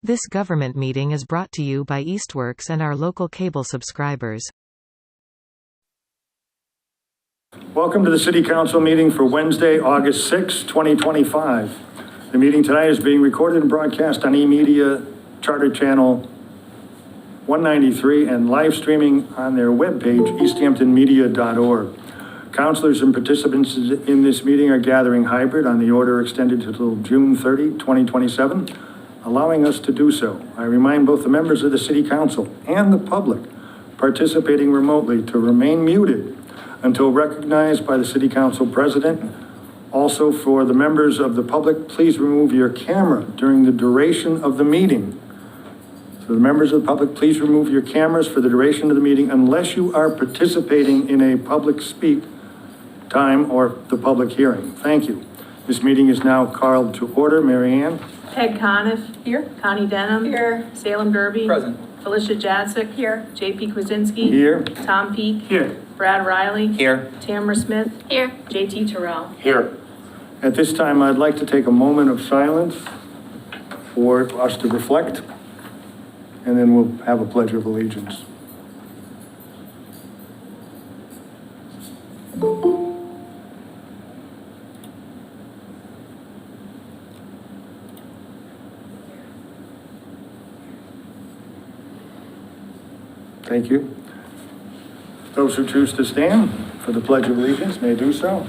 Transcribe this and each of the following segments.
This government meeting is brought to you by Eastworks and our local cable subscribers. Welcome to the City Council meeting for Wednesday, August 6, 2025. The meeting tonight is being recorded and broadcast on eMedia Charter Channel 193 and live streaming on their webpage, easthamptonmedia.org. Councilors and participants in this meeting are gathering hybrid on the order extended until June 30, 2027, allowing us to do so. I remind both the members of the City Council and the public participating remotely to remain muted until recognized by the City Council President. Also, for the members of the public, please remove your camera during the duration of the meeting. So the members of the public, please remove your cameras for the duration of the meeting unless you are participating in a public speak time or the public hearing. Thank you. This meeting is now called to order. Mary Ann? Peg Coniff. Here. Connie Denham. Here. Salem Derby. Present. Felicia Jacek. Here. J.P. Kwasinski. Here. Tom Peak. Here. Brad Riley. Here. Tamara Smith. Here. J.T. Terrell. Here. At this time, I'd like to take a moment of silence for us to reflect, and then we'll have a pledge of allegiance. Thank you. Those who choose to stand for the Pledge of Allegiance may do so.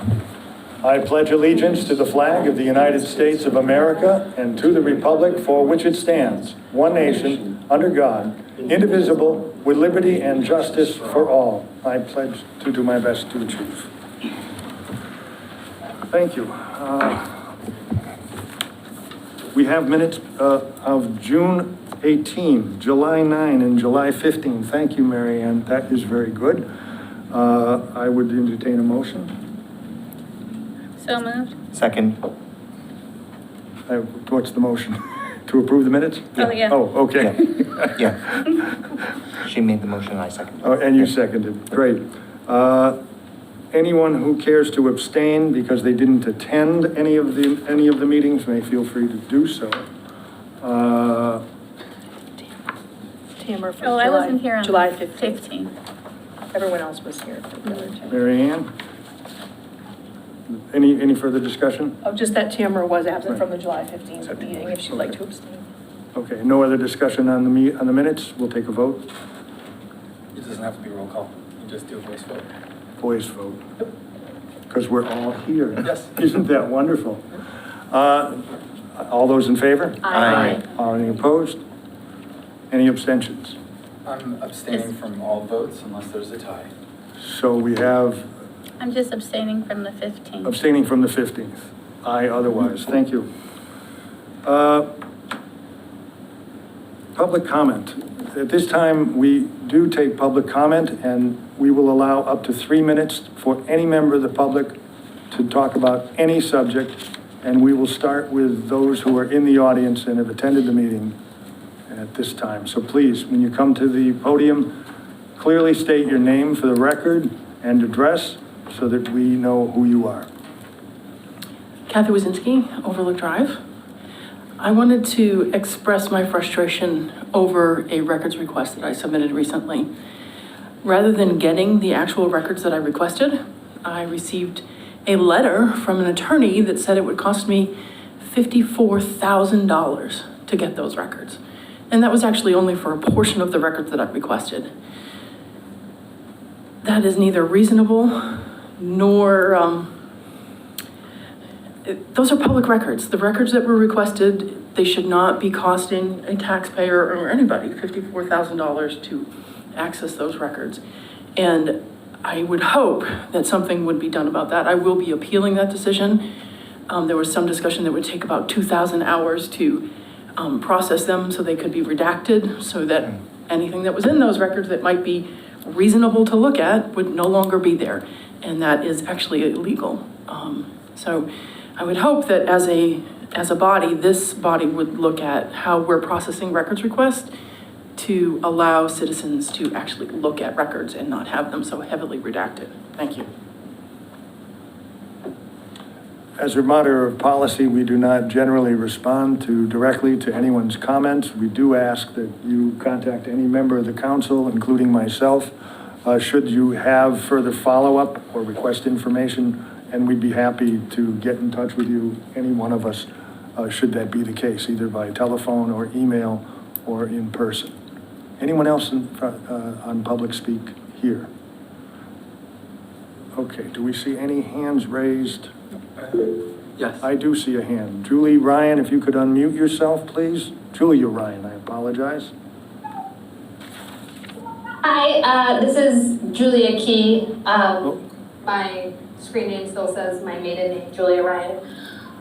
I pledge allegiance to the flag of the United States of America and to the republic for which it stands, one nation, under God, indivisible, with liberty and justice for all. I pledge to do my best to achieve. Thank you. We have minutes of June 18, July 9, and July 15. Thank you, Mary Ann. That is very good. I would entertain a motion. So moved. Second. What's the motion? To approve the minutes? Oh, yeah. Oh, okay. Yeah. She made the motion and I seconded. Oh, and you seconded. Great. Anyone who cares to abstain because they didn't attend any of the meetings may feel free to do so. Tamara for Oh, I wasn't here on July the 15th. Everyone else was here. Mary Ann? Any further discussion? Oh, just that Tamara was absent from the July 15th meeting, if she'd like to abstain. Okay, no other discussion on the minutes? We'll take a vote. It doesn't have to be roll call. You just do a voice vote. Voice vote. Because we're all here. Yes. Isn't that wonderful? All those in favor? Aye. Any opposed? Any abstentions? I'm abstaining from all votes unless there's a tie. So we have I'm just abstaining from the 15th. abstaining from the 15th. Aye otherwise. Thank you. Public comment. At this time, we do take public comment, and we will allow up to 3 minutes for any member of the public to talk about any subject, and we will start with those who are in the audience and have attended the meeting at this time. So please, when you come to the podium, clearly state your name for the record and address so that we know who you are. Kathy Wazinski, Overlook Drive. I wanted to express my frustration over a records request that I submitted recently. Rather than getting the actual records that I requested, I received a letter from an attorney that said it would cost me $54,000 to get those records. And that was actually only for a portion of the records that I requested. That is neither reasonable nor, those are public records. The records that were requested, they should not be costing a taxpayer or anybody $54,000 to access those records. And I would hope that something would be done about that. I will be appealing that decision. There was some discussion that would take about 2,000 hours to process them so they could be redacted, so that anything that was in those records that might be reasonable to look at would no longer be there. And that is actually illegal. So I would hope that as a body, this body would look at how we're processing records requests to allow citizens to actually look at records and not have them so heavily redacted. Thank you. As a matter of policy, we do not generally respond directly to anyone's comments. We do ask that you contact any member of the council, including myself, should you have further follow-up or request information, and we'd be happy to get in touch with you, any one of us, should that be the case, either by telephone or email or in person. Anyone else on public speak here? Okay, do we see any hands raised? Yes. I do see a hand. Julie Ryan, if you could unmute yourself, please. Julia Ryan, I apologize. Hi, this is Julia Key. My screen name still says my maiden name, Julia Ryan.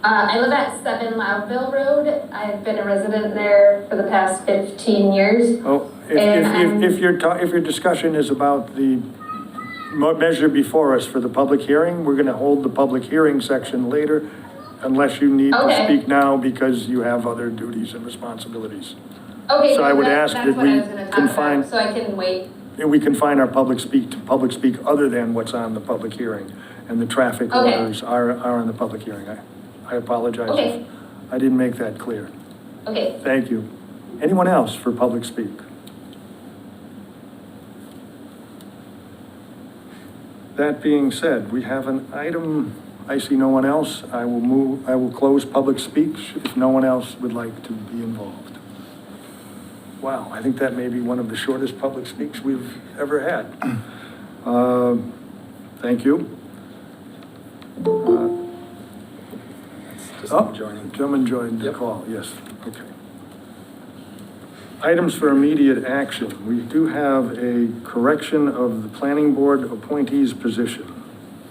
I live at 7 Loudville Road. I've been a resident there for the past 15 years. Oh, if your discussion is about the measure before us for the public hearing, we're going to hold the public hearing section later, unless you need to speak now because you have other duties and responsibilities. Okay, so I would ask that we confine, so I can wait. We confine our public speak to public speak other than what's on the public hearing, and the traffic orders are on the public hearing. I apologize if I didn't make that clear. Okay. Thank you. Anyone else for public speak? That being said, we have an item. I see no one else. I will close public speech if no one else would like to be involved. Wow, I think that may be one of the shortest public speaks we've ever had. Thank you. Gentleman joined the call, yes, okay. Items for immediate action. We do have a correction of the planning board appointee's position.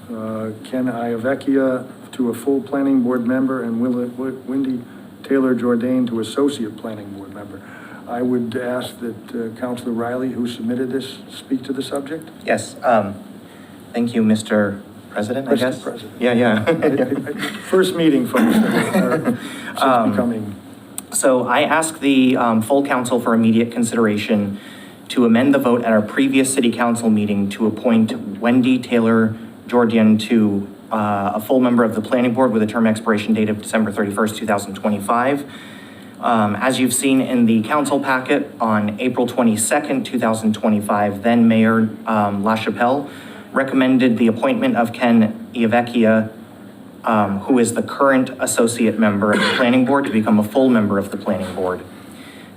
Ken Iavecchia to a full planning board member and Wendy Taylor Jordan to associate planning board member. I would ask that Councilor Riley, who submitted this, speak to the subject. Yes, thank you, Mr. President, I guess? President. Yeah. First meeting, folks, since becoming. So I ask the full council for immediate consideration to amend the vote at our previous city council meeting to appoint Wendy Taylor Jordan to a full member of the planning board with a term expiration date of December 31st, 2025. As you've seen in the council packet, on April 22nd, 2025, then Mayor LaChapelle recommended the appointment of Ken Iavecchia, who is the current associate member of the planning board, to become a full member of the planning board.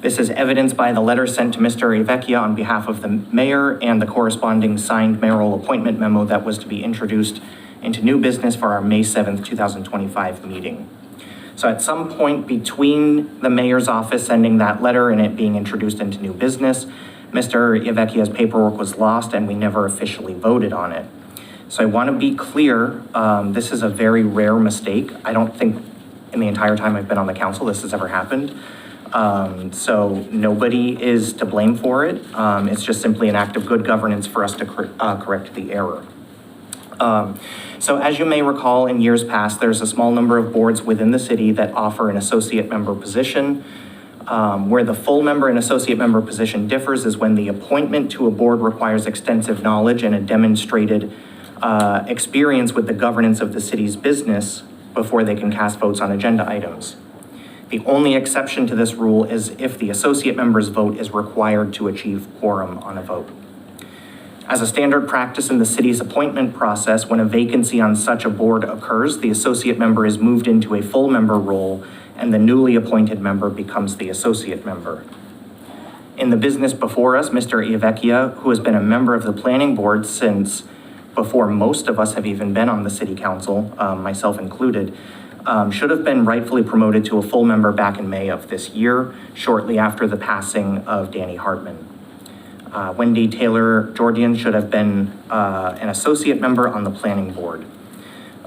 This is evidenced by the letter sent to Mr. Iavecchia on behalf of the mayor and the corresponding signed mayoral appointment memo that was to be introduced into new business for our May 7th, 2025 meeting. So at some point between the mayor's office sending that letter and it being introduced into new business, Mr. Iavecchia's paperwork was lost and we never officially voted on it. So I want to be clear, this is a very rare mistake. I don't think in the entire time I've been on the council this has ever happened. So nobody is to blame for it. It's just simply an act of good governance for us to correct the error. So as you may recall, in years past, there's a small number of boards within the city that offer an associate member position. Where the full member and associate member position differs is when the appointment to a board requires extensive knowledge and a demonstrated experience with the governance of the city's business before they can cast votes on agenda items. The only exception to this rule is if the associate member's vote is required to achieve quorum on a vote. As a standard practice in the city's appointment process, when a vacancy on such a board occurs, the associate member is moved into a full member role and the newly appointed member becomes the associate member. In the business before us, Mr. Iavecchia, who has been a member of the planning board since before most of us have even been on the city council, myself included, should have been rightfully promoted to a full member back in May of this year, shortly after the passing of Danny Hartman. Wendy Taylor Jordan should have been an associate member on the planning board.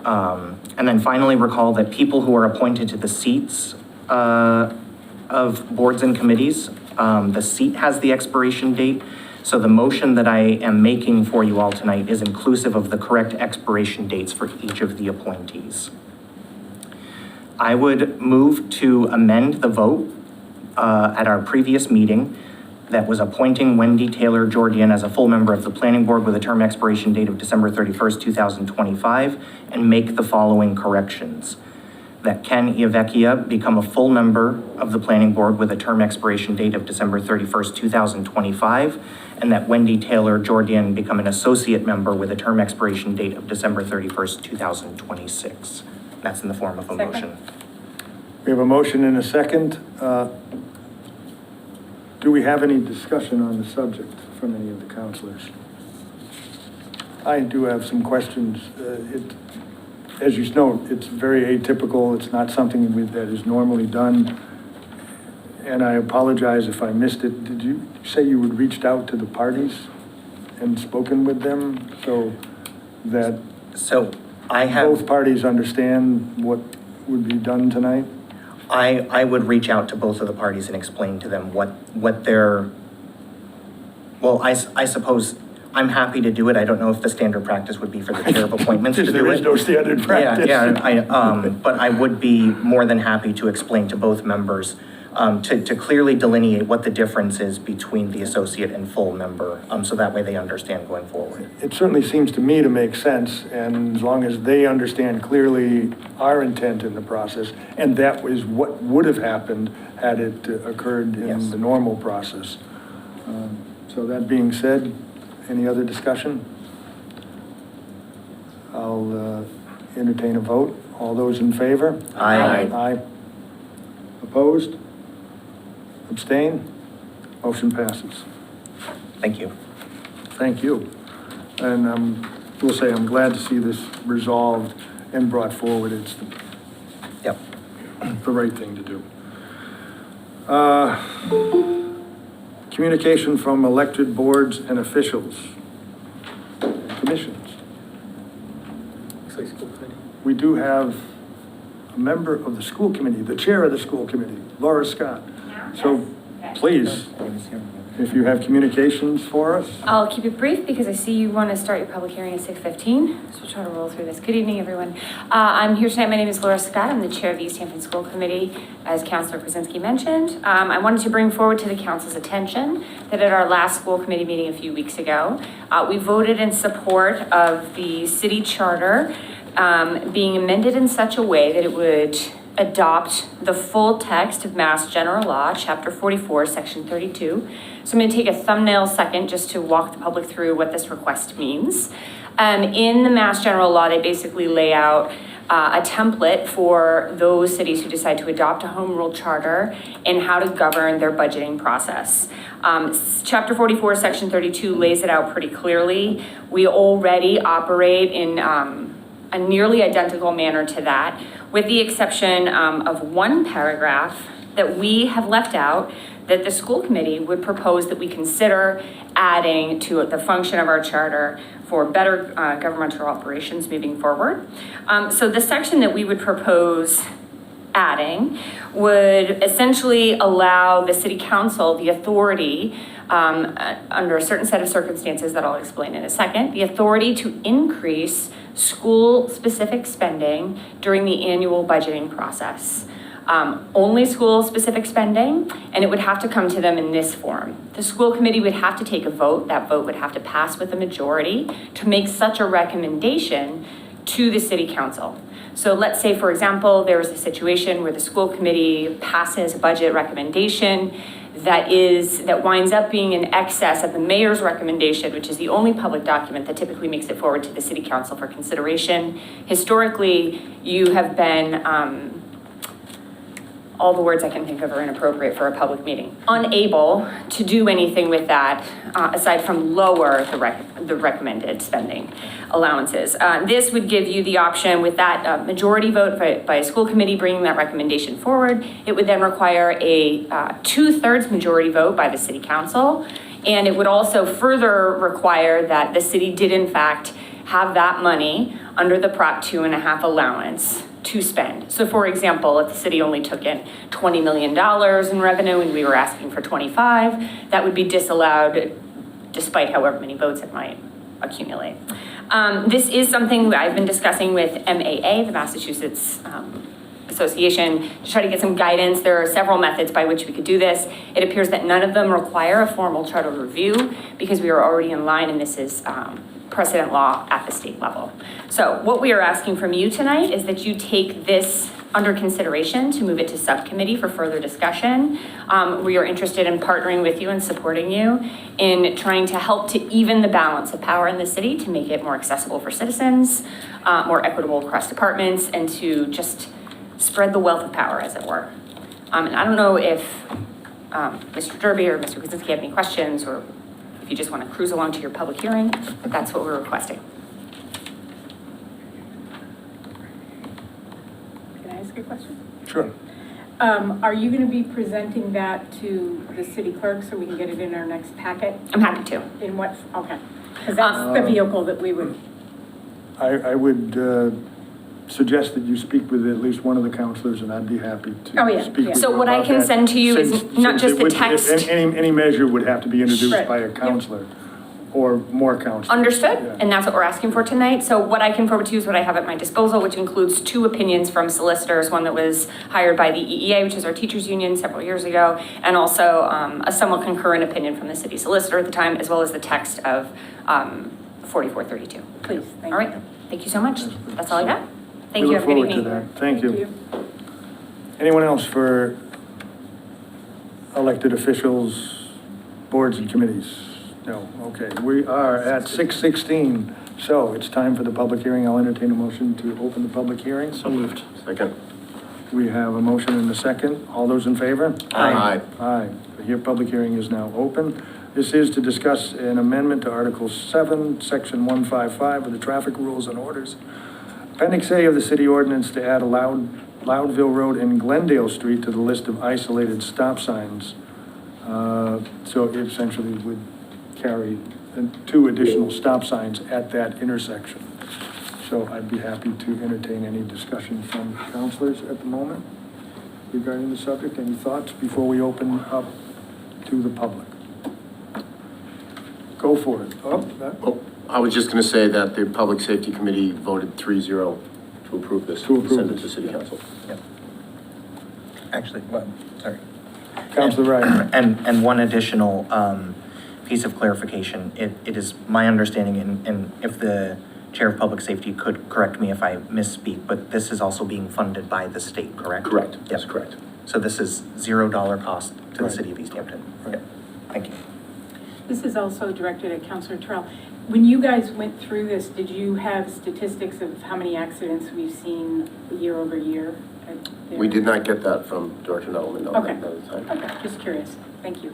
And then finally recall that people who are appointed to the seats of boards and committees, the seat has the expiration date. So the motion that I am making for you all tonight is inclusive of the correct expiration dates for each of the appointees. I would move to amend the vote at our previous meeting that was appointing Wendy Taylor Jordan as a full member of the planning board with a term expiration date of December 31st, 2025, and make the following corrections. That Ken Iavecchia become a full member of the planning board with a term expiration date of December 31st, 2025, and that Wendy Taylor Jordan become an associate member with a term expiration date of December 31st, 2026. That's in the form of a motion. We have a motion and a second. Do we have any discussion on the subject from any of the counselors? I do have some questions. As you know, it's very atypical. It's not something that is normally done. And I apologize if I missed it. Did you say you had reached out to the parties and spoken with them so that both parties understand what would be done tonight? I would reach out to both of the parties and explain to them what their, well, I suppose I'm happy to do it. I don't know if the standard practice would be for the chair of appointments to do it. There is no standard practice. But I would be more than happy to explain to both members to clearly delineate what the difference is between the associate and full member, so that way they understand going forward. It certainly seems to me to make sense, and as long as they understand clearly our intent in the process, and that was what would have happened had it occurred in the normal process. So that being said, any other discussion? I'll entertain a vote. All those in favor? Aye. Aye. Opposed? Abstain? Motion passes. Thank you. Thank you. And we'll say I'm glad to see this resolved and brought forward. It's the right thing to do. Communication from elected boards and officials, commissions. Looks like school committee. We do have a member of the school committee, the chair of the school committee, Laura Scott. So please, if you have communications for us. I'll keep it brief because I see you want to start your public hearing at 6:15, so we'll try to roll through this. Good evening, everyone. I'm here tonight. My name is Laura Scott. I'm the chair of the Easthampton School Committee, as Councilor Krasinski mentioned. I wanted to bring forward to the council's attention that at our last school committee meeting a few weeks ago, we voted in support of the city charter being amended in such a way that it would adopt the full text of Mass General Law, Chapter 44, Section 32. So I'm going to take a thumbnail second just to walk the public through what this request means. In the Mass General Law, they basically lay out a template for those cities who decide to adopt a home rule charter and how to govern their budgeting process. Chapter 44, Section 32 lays it out pretty clearly. We already operate in a nearly identical manner to that, with the exception of one paragraph that we have left out that the school committee would propose that we consider adding to the function of our charter for better governmental operations moving forward. So the section that we would propose adding would essentially allow the city council the authority under a certain set of circumstances that I'll explain in a second, the authority to increase school-specific spending during the annual budgeting process. Only school-specific spending, and it would have to come to them in this form. The school committee would have to take a vote. That vote would have to pass with a majority to make such a recommendation to the city council. So let's say, for example, there is a situation where the school committee passes a budget recommendation that winds up being in excess of the mayor's recommendation, which is the only public document that typically makes it forward to the city council for consideration. Historically, you have been, all the words I can think of are inappropriate for a public meeting, unable to do anything with that aside from lower the recommended spending allowances. This would give you the option with that majority vote by a school committee bringing that recommendation forward. It would then require a 2/3 majority vote by the city council. And it would also further require that the city did in fact have that money under the Prop 2.5 allowance to spend. So for example, if the city only took in $20 million in revenue and we were asking for 25, that would be disallowed despite however many votes it might accumulate. This is something I've been discussing with MAA, the Massachusetts Association to try to get some guidance. There are several methods by which we could do this. It appears that none of them require a formal charter review because we are already in line, and this is precedent law at the state level. So what we are asking from you tonight is that you take this under consideration to move it to subcommittee for further discussion. We are interested in partnering with you and supporting you in trying to help to even the balance of power in the city to make it more accessible for citizens, more equitable across departments, and to just spread the wealth of power, as it were. And I don't know if Mr. Derby or Mr. Kuzinski have any questions, or if you just want to cruise along to your public hearing, but that's what we're requesting. Can I ask a question? Sure. Are you going to be presenting that to the city clerk so we can get it in our next packet? I'm happy to. In what, okay. Because that's the vehicle that we would. I would suggest that you speak with at least one of the counselors, and I'd be happy to Oh, yeah, speak with yeah. you So what I about can that, send to you is since not just it the would- text. Any measure would have to be introduced Right. by a counselor or more counselors. Understood, Yeah. and that's what we're asking for tonight. So what I can forward to you is what I have at my disposal, which includes 2 opinions from solicitors, one that was hired by the EEA, which is our teachers union several years ago, and also a somewhat concurrent opinion from the city solicitor at the time, as well as the text of 4432. Please, thank you. All right, thank you so much. That's all I got. Thank We you, look have a good forward to evening. that. Thank you. Anyone else for elected officials, boards and committees? No, okay. We are at 6:16, so it's time for the public hearing. I'll entertain a motion to open the public hearing. So moved. Second. We have a motion and a second. All those in favor? Aye. Aye. The public hearing is now open. This is to discuss an amendment to Article 7, Section 155 of the Traffic Rules and Orders, Appendix A of the city ordinance, to add Loudville Road and Glendale Street to the list of isolated stop signs. So it essentially would carry 2 additional stop signs at that intersection. So I'd be happy to entertain any discussion from councilors at the moment regarding the subject. Any thoughts before we open up to the public? Go for it. Oh, I was just going to say that the Public Safety Committee voted 3-0 to approve this. To approve Send it this. to City Council. Actually, well, sorry. Councilor Ryan. And one additional piece of clarification. It is my understanding, and if the Chair of Public Safety could correct me if I misspeak, but this is also being funded by the state, correct? Correct. Yes, correct. So this is $0 cost to the Right. city of Easthampton. Right. Yep. Thank you. This is also directed at Councilor Terrell. When you guys went through this, did you have statistics of how many accidents we've seen year over year? We did not get that from Director Nuttleman. No, Okay. another time. Okay, just curious. Thank you.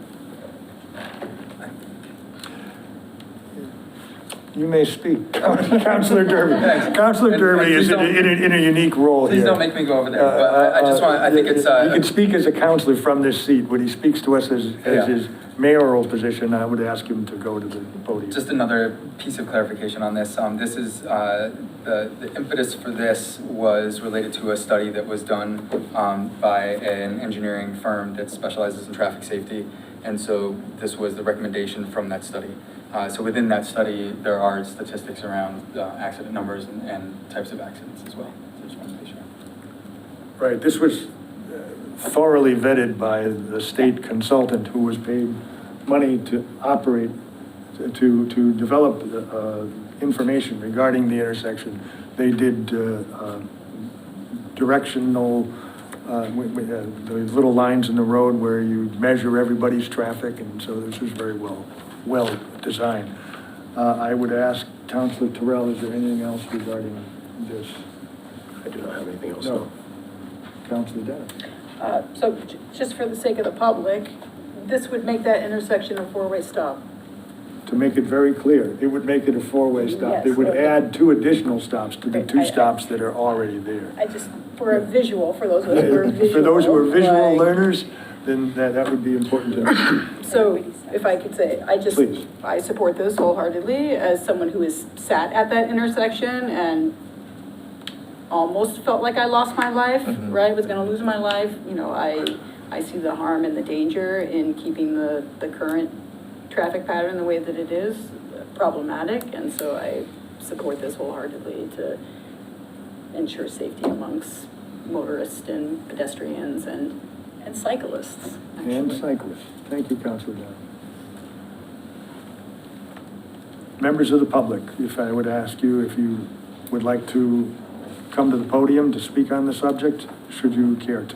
You may speak. Councilor Derby. Thanks. Councilor And Derby is please don't- in a unique role here. Please don't make me go over there, but I just want, I think it's, He can speak as a councilor from this seat. When he speaks to us as Yeah. his mayoral position, I would ask him to go to the podium. just another piece of clarification on this. This is, the impetus for this was related to a study that was done by an engineering firm that specializes in traffic safety. And so this was the recommendation from that study. So within that study, there are statistics around accident numbers and types of accidents as well. So just wanted to be sure. Right, this was thoroughly vetted by the state consultant who was paid money to operate, to develop information regarding the intersection. They did directional, the little lines in the road where you measure everybody's traffic, and so this was very well designed. I would ask Councilor Terrell, is there anything else regarding this? I do not have anything else. No. Councilor Dennis? So just for the sake of the public, this would make that intersection a 4-way stop. To make it very clear, it would make it a 4-way stop. Yes, It would okay. add 2 additional stops to the Right, 2 I- stops that are already there. I just, for a visual, for those of us who are visual. For those who are visual like- learners, then that would be important to know. So if I could say, Please. I support this wholeheartedly as someone who has sat at that intersection and almost felt like I lost my life, right? Was gonna lose my life. You know, I see the harm and the danger in keeping the current traffic pattern the way that it is problematic. And so I support this wholeheartedly to ensure safety amongst motorists and pedestrians and cyclists, actually. And cyclists. Thank you, Councilor Dunn. Members of the public, if I would ask you if you would like to come to the podium to speak on the subject, should you care to.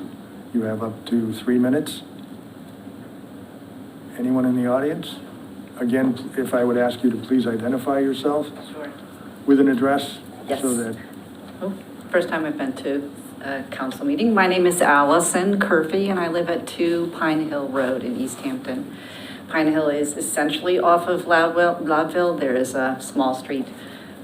You have up to 3 minutes. Anyone in the audience? Again, if I would ask you to please identify yourself Sure. with an address. Yes. So that, First time I've been to a council meeting. My name is Allison Curfey, and I live at 2 Pine Hill Road in Easthampton. Pine Hill is essentially off of Loudville. There is a small street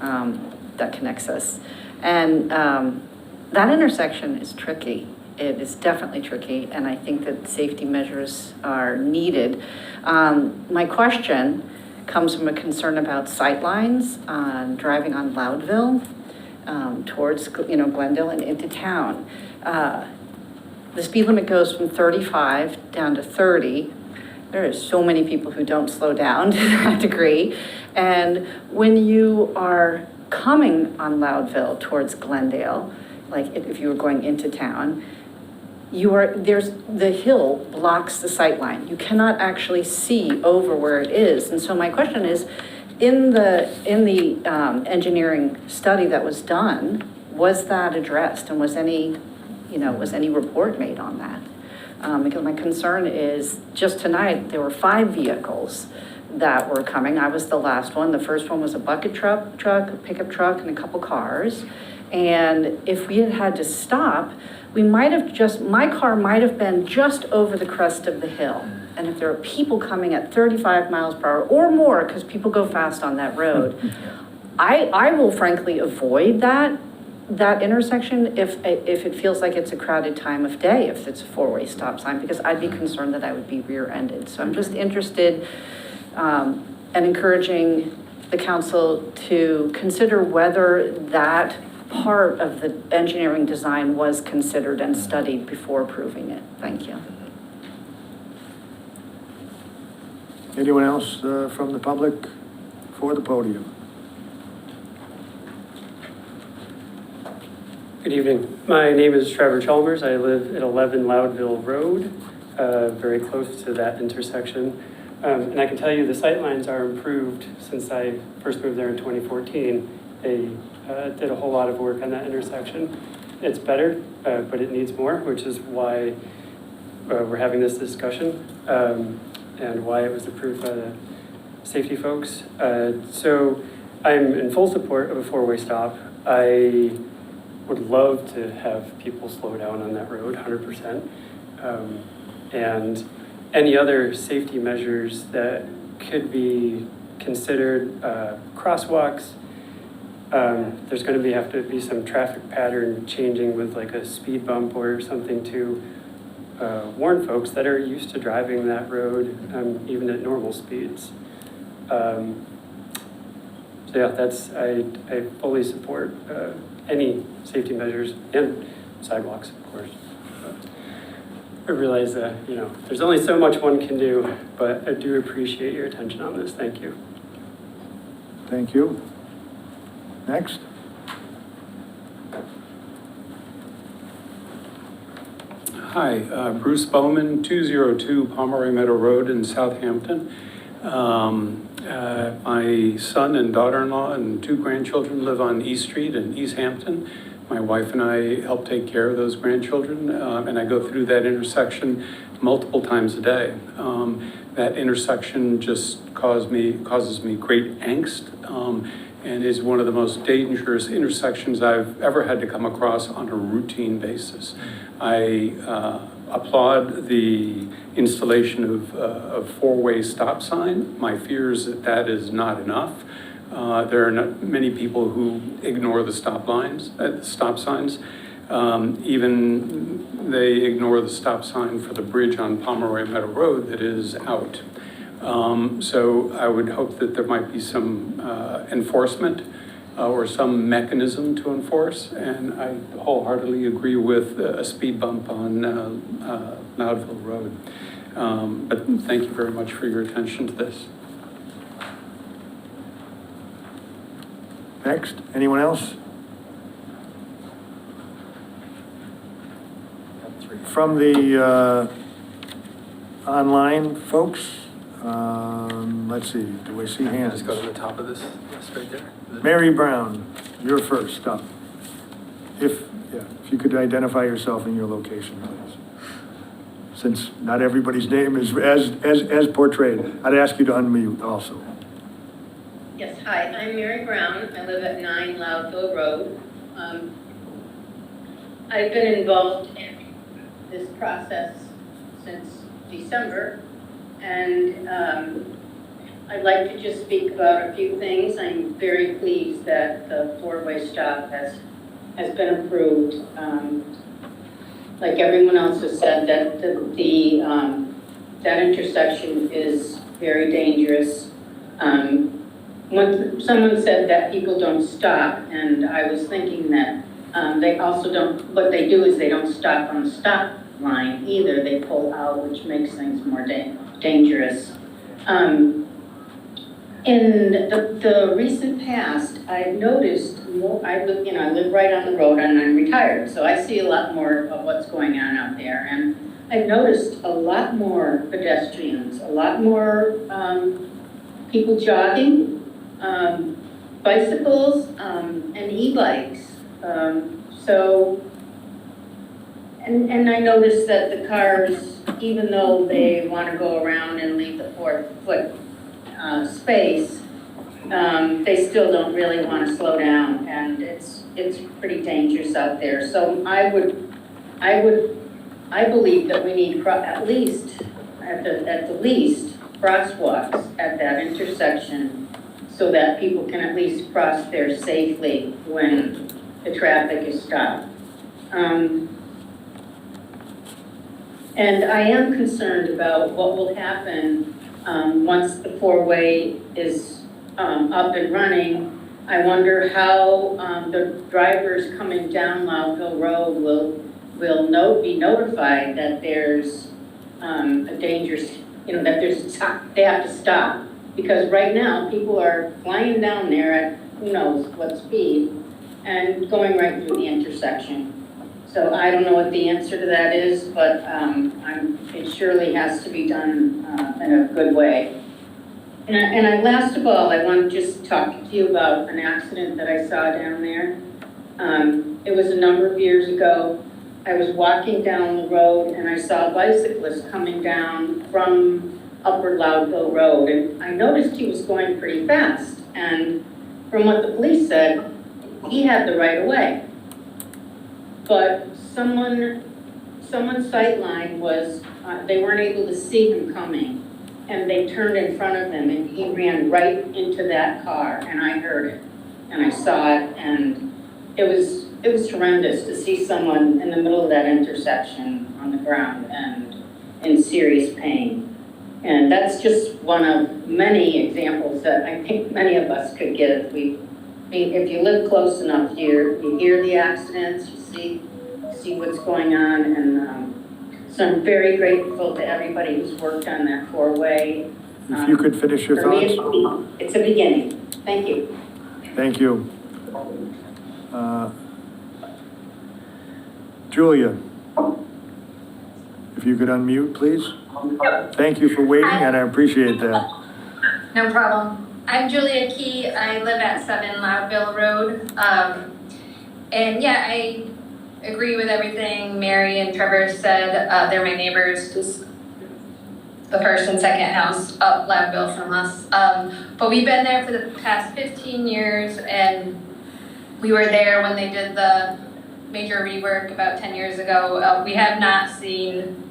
that connects us. And that intersection is tricky. It is definitely tricky, and I think that safety measures are needed. My question comes from a concern about sightlines driving on Loudville towards, Glendale and into town. The speed limit goes from 35 down to 30. There are so many people who don't slow down to that degree. And when you are coming on Loudville towards Glendale, like if you were going into town, the hill blocks the sight line. You cannot actually see over where it is. And so my question is, in the engineering study that was done, was that addressed, and was any report made on that? Because my concern is, just tonight, there were 5 vehicles that were coming. I was the last one. The first one was a bucket truck, a pickup truck, and a couple cars. And if we had had to stop, my car might have been just over the crest of the hill. And if there are people coming at 35 miles per hour or more, because people go fast on that road, I will frankly avoid that intersection if it feels like it's a crowded time of day, if it's a 4-way stop sign, because I'd be concerned that I would be rear-ended. So I'm just interested and encouraging the council to consider whether that part of the engineering design was considered and studied before approving it. Thank you. anyone else from the public for the podium? Good evening. My name is Trevor Chalmers. I live at 11 Loudville Road, very close to that intersection. And I can tell you the sightlines are improved since I first moved there in 2014. They did a whole lot of work on that intersection. It's better, but it needs more, which is why we're having this discussion and why it was approved by the safety folks. So I'm in full support of a 4-way stop. I would love to have people slow down on that road, 100%. And any other safety measures that could be considered, crosswalks. There's going to have to be some traffic pattern changing with like a speed bump or something to warn folks that are used to driving that road, even at normal speeds. So yeah, I fully support any safety measures and sidewalks, of course. I realize that, there's only so much one can do, but I do appreciate your attention on this. Thank you. Thank you. Next. Hi, Bruce Bowman, 202 Pomeroy Meadow Road in Southampton. My son and daughter-in-law and 2 grandchildren live on East Street in Easthampton. My wife and I help take care of those grandchildren, and I go through that intersection multiple times a day. That intersection just causes me great angst, and is one of the most dangerous intersections I've ever had to come across on a routine basis. I applaud the installation of 4-way stop sign. My fear is that is not enough. There are not many people who ignore the stop signs. Even they ignore the stop sign for the bridge on Pomeroy Meadow Road that is out. So I would hope that there might be some enforcement or some mechanism to enforce, and I wholeheartedly agree with a speed bump on Loudville Road. But thank you very much for your attention to this. Next. Anyone else? from the online folks, let's see, do I see hands? Just go to the top of this list right there. Mary Brown, you're first up. If you could identify yourself and your location, please. Since not everybody's name is as portrayed, I'd ask you to unmute also. Yes, hi, I'm Mary Brown. I live at 9 Loudville Road. I've been involved in this process since December, and I'd like to just speak about a few things. I'm very pleased that the four-way stop has been approved. Like everyone else has said, that that intersection is very dangerous. When someone said that people don't stop, and I was thinking that they also don't, what they do is they don't stop on the stop line either. They pull out, which makes things more dangerous. In the recent past, I've noticed more, I live right on the road and I'm retired, so I see a lot more of what's going on out there. And I've noticed a lot more pedestrians, a lot more people jogging, bicycles, and e-bikes. And I noticed that the cars, even though they want to go around and leave the 4-foot space, they still don't really want to slow down, and it's pretty dangerous out there. So I believe that we need at least crosswalks at that intersection so that people can at least cross there safely when the traffic is stopped. And I am concerned about what will happen once the four-way is up and running. I wonder how the drivers coming down Loudville Road will be notified that there's a dangerous, that they have to stop. Because right now, people are flying down there at who knows what speed and going right through the intersection. So I don't know what the answer to that is, but it surely has to be done in a good way. And last of all, I want to just talk to you about an accident that I saw down there. It was a number of years ago. I was walking down the road and I saw a bicyclist coming down from Upper Loudville Road, and I noticed he was going pretty fast. And from what the police said, he had the right of way. But someone's sight line was, they weren't able to see him coming, and they turned in front of him, and he ran right into that car, and I heard it, and I saw it, and it was horrendous to see someone in the middle of that intersection on the ground and in serious pain. And that's just one of many examples that I think many of us could give. If you live close enough, you hear the accidents, you see what's going on, and so I'm very grateful to everybody who's worked on that four-way. If you could finish your For me, thoughts. it's a beginning. Thank you. Thank you. Julia, if you could unmute, please. Thank you for waiting, and I appreciate that. No problem. I'm Julia Key. I live at 7 Loudville Road. And yeah, I agree with everything Mary and Trevor said. They're my neighbors, just the first and second house up Loudville from us. But we've been there for the past 15 years, and we were there when they did the major rework about 10 years ago. We have not seen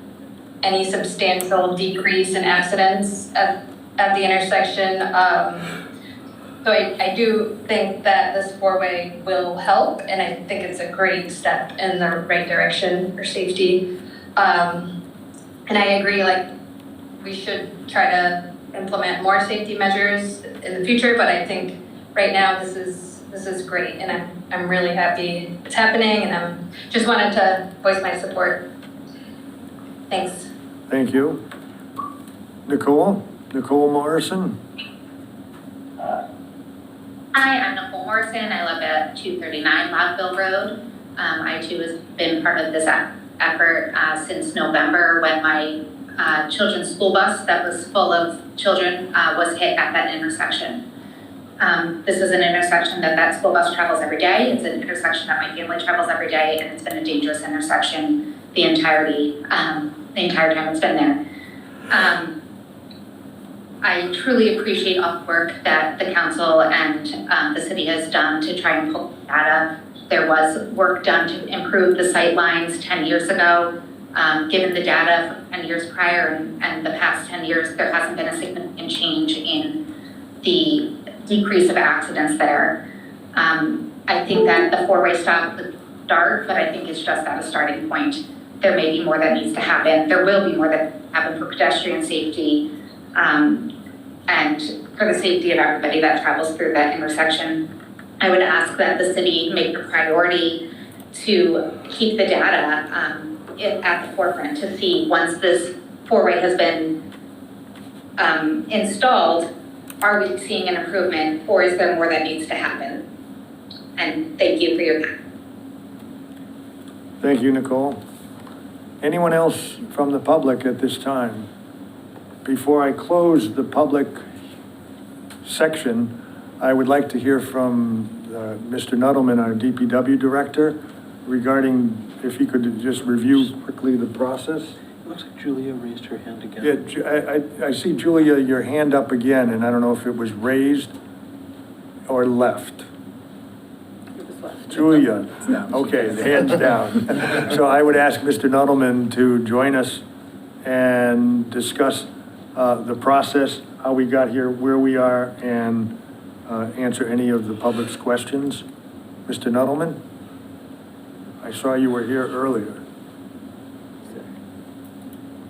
any substantial decrease in accidents at the intersection. So I do think that this four-way will help, and I think it's a great step in the right direction for safety. And I agree, we should try to implement more safety measures in the future, but I think right now this is great, and I'm really happy it's happening, and I just wanted to voice my support. Thanks. Thank you. Nicole Morrison. Hi, I'm Nicole Morrison. I live at 239 Loudville Road. I too has been part of this effort since November when my children's school bus that was full of children was hit at that intersection. This is an intersection that school bus travels every day. It's an intersection that my family travels every day, and it's been a dangerous intersection the entire time it's been there. I truly appreciate all the work that the council and the city has done to try and pull data. There was work done to improve the sight lines 10 years ago. Given the data from 10 years prior and the past 10 years, there hasn't been a significant change in the decrease of accidents there. I think that the four-way stop would start, but I think it's just at a starting point. There may be more that needs to happen. There will be more that needs to happen for pedestrian safety and for the safety of everybody that travels through that intersection. I would ask that the city make a priority to keep the data at the forefront to see once this four-way has been installed, are we seeing an improvement or is there more that needs to happen? And thank you for your time. Thank you, Nicole. Anyone else from the public at this time? Before I close the public section, I would like to hear from Mr. Nuttleman, our DPW director, regarding if he could just review quickly the process. It looks like Julia raised her hand again. Yeah, I see, Julia, your hand up again, and I don't know if it was raised or left. It was left. Julia, okay, the hand's down. So I would ask Mr. Nuttleman to join us and discuss the process, how we got here, where we are, and answer any of the public's questions. Mr. Nuttleman? I saw you were here earlier.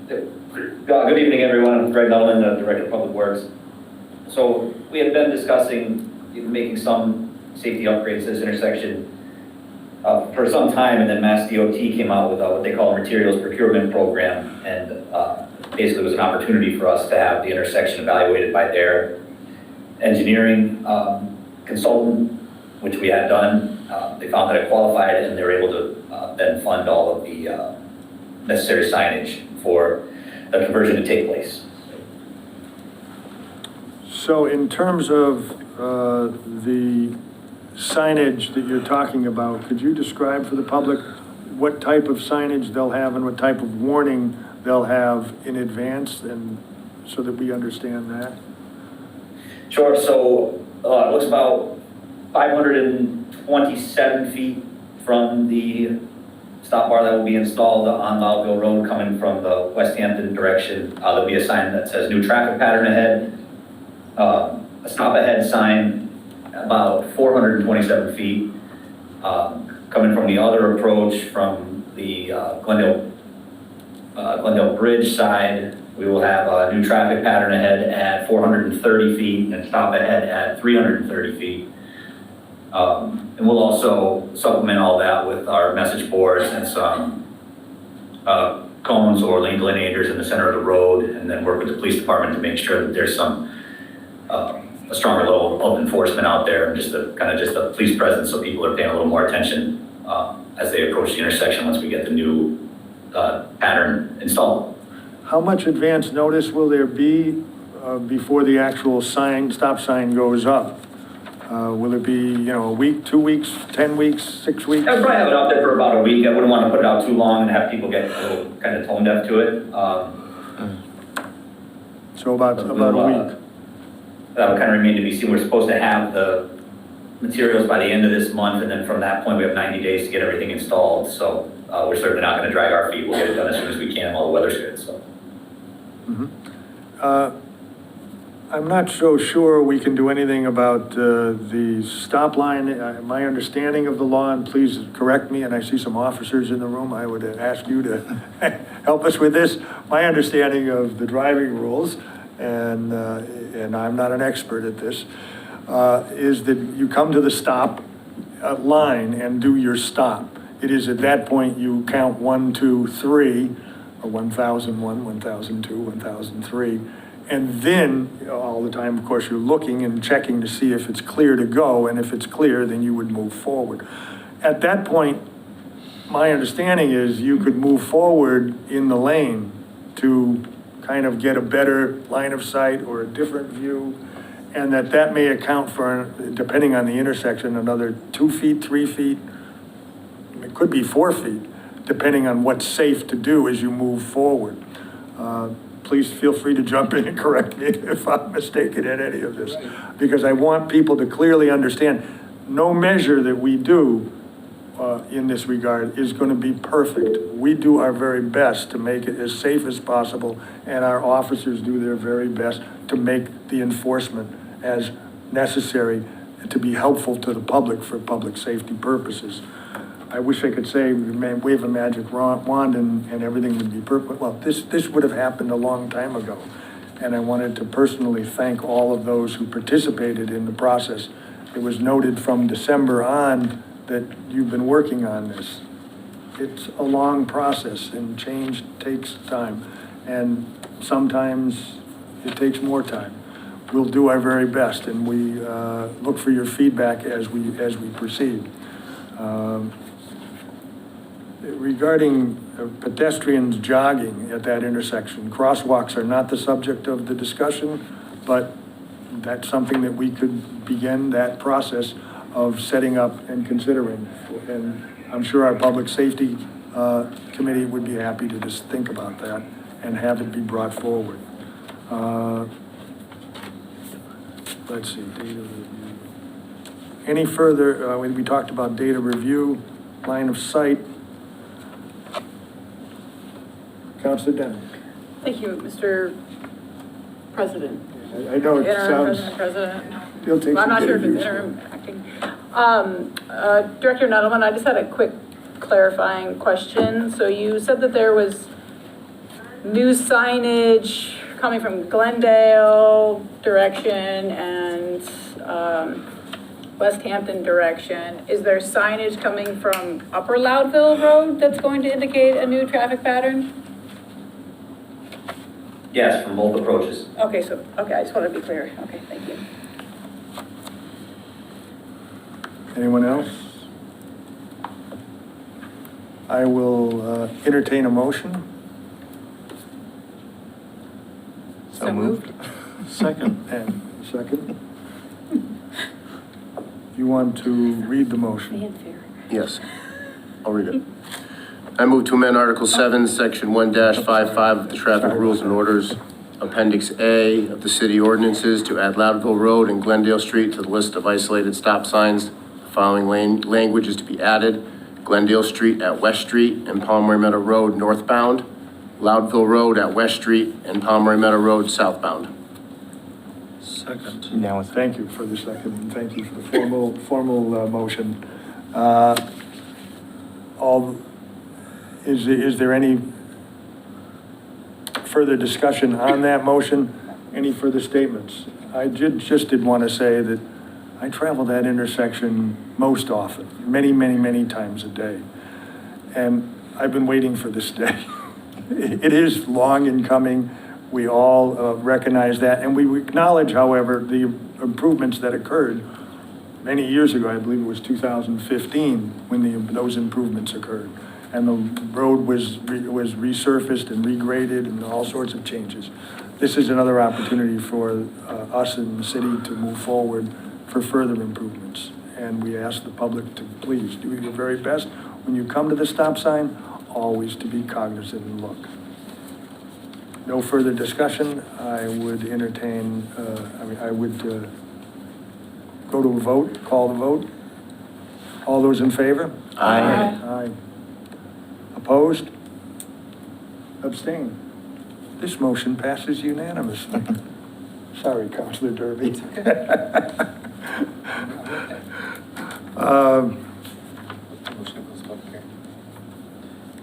Good evening, everyone. I'm Greg Nuttleman, the Director of Public Works. So we have been discussing making some safety upgrades to this intersection for some time, and then Mass DOT came out with what they call a materials procurement program, and basically it was an opportunity for us to have the intersection evaluated by their engineering consultant, which we had done. They found that it qualified, and they were able to then fund all of the necessary signage for the conversion to take place. So in terms of the signage that you're talking about, could you describe for the public what type of signage they'll have and what type of warning they'll have in advance, and so that we understand that? Sure. So it looks about 527 feet from the stop bar that will be installed on Loudville Road coming from the Westhampton direction. There'll be a sign that says new traffic pattern ahead, a stop ahead sign about 427 feet. Coming from the other approach from the Glendale Bridge side, we will have a new traffic pattern ahead at 430 feet and stop ahead at 330 feet. And we'll also supplement all that with our message boards and some cones or lane delineators in the center of the road, and then work with the police department to make sure that there's some a stronger level of enforcement out there, and just a police presence, so people are paying a little more attention as they approach the intersection once we get the new pattern installed. How much advance notice will there be before the actual stop sign goes up? Will it be, a week, 2 weeks, 10 weeks, 6 weeks? I'd probably have it out there for about a week. I wouldn't want to put it out too long and have people get a little kind of tone deaf to it. So about a week. That would kind of remain to be seen. We're supposed to have the materials by the end of this month, and then from that point we have 90 days to get everything installed. So we're certainly not going to drag our feet. We'll get it done as soon as we can while the weather's good. So. I'm not so sure we can do anything about the stop line. My understanding of the law, and please correct me, and I see some officers in the room, I would ask you to help us with this. My understanding of the driving rules, and I'm not an expert at this, is that you come to the stop line and do your stop. It is at that point you count 1, 2, 3, or 1001, 1002, 1003. And then, all the time, of course, you're looking and checking to see if it's clear to go, and if it's clear, then you would move forward. At that point, my understanding is you could move forward in the lane to kind of get a better line of sight or a different view, and that may account for, depending on the intersection, another 2 feet, 3 feet, it could be 4 feet, depending on what's safe to do as you move forward. Please feel free to jump in and correct me if I'm mistaken in any of this, because I want people to clearly understand, no measure that we do in this regard is going to be perfect. We do our very best to make it as safe as possible, and our officers do their very best to make the enforcement as necessary to be helpful to the public for public safety purposes. I wish I could say, wave a magic wand and everything would be perfect. Well, this would have happened a long time ago. And I wanted to personally thank all of those who participated in the process. It was noted from December on that you've been working on this. It's a long process, and change takes time. And sometimes it takes more time. We'll do our very best, and we look for your feedback as we proceed. Regarding pedestrians jogging at that intersection, crosswalks are not the subject of the discussion, but that's something that we could begin that process of setting up and considering. And I'm sure our public safety committee would be happy to just think about that and have it be brought forward. Let's see, data review. Any further, we talked about data review, line of sight. Councilor Denton. Thank you, Mr. President. I know it Interim sounds. President. You'll take I'm not some sure if it's interviews. interim acting. Director Nettleman, I just had a quick clarifying question. So you said that there was new signage coming from Glendale direction and Westhampton direction. Is there signage coming from Upper Loudville Road that's going to indicate a new traffic pattern? Yes, from both approaches. Okay, I just want to be clear. Okay, thank you. Anyone else? I will entertain a motion. So moved. Second. And second. You want to read the motion? Yes, I'll read it. I move to amend Article 7, Section 1-55 of the Traffic Rules and Orders, Appendix A of the city ordinances, to add Loudville Road and Glendale Street to the list of isolated stop signs. The following language is to be added: Glendale Street at West Street and Palmer Meadow Road northbound, Loudville Road at West Street and Palmer Meadow Road southbound. Second. Now it's. Thank you for the second, and thank you for the formal motion. Is there any further discussion on that motion? Any further statements? I just did want to say that I travel that intersection most often, many times a day. And I've been waiting for this day. It is long in coming. We all recognize that. And we acknowledge, however, the improvements that occurred many years ago. I believe it was 2015 when those improvements occurred. And the road was resurfaced and regraded and all sorts of changes. This is another opportunity for us in the city to move forward for further improvements. And we ask the public to please do your very best. When you come to the stop sign, always to be cognizant and look. No further discussion. I would entertain, I would go to a vote, call the vote. All those in favor? Aye. Aye. Opposed? Abstain. This motion passes unanimously. Sorry, Councilor Derby.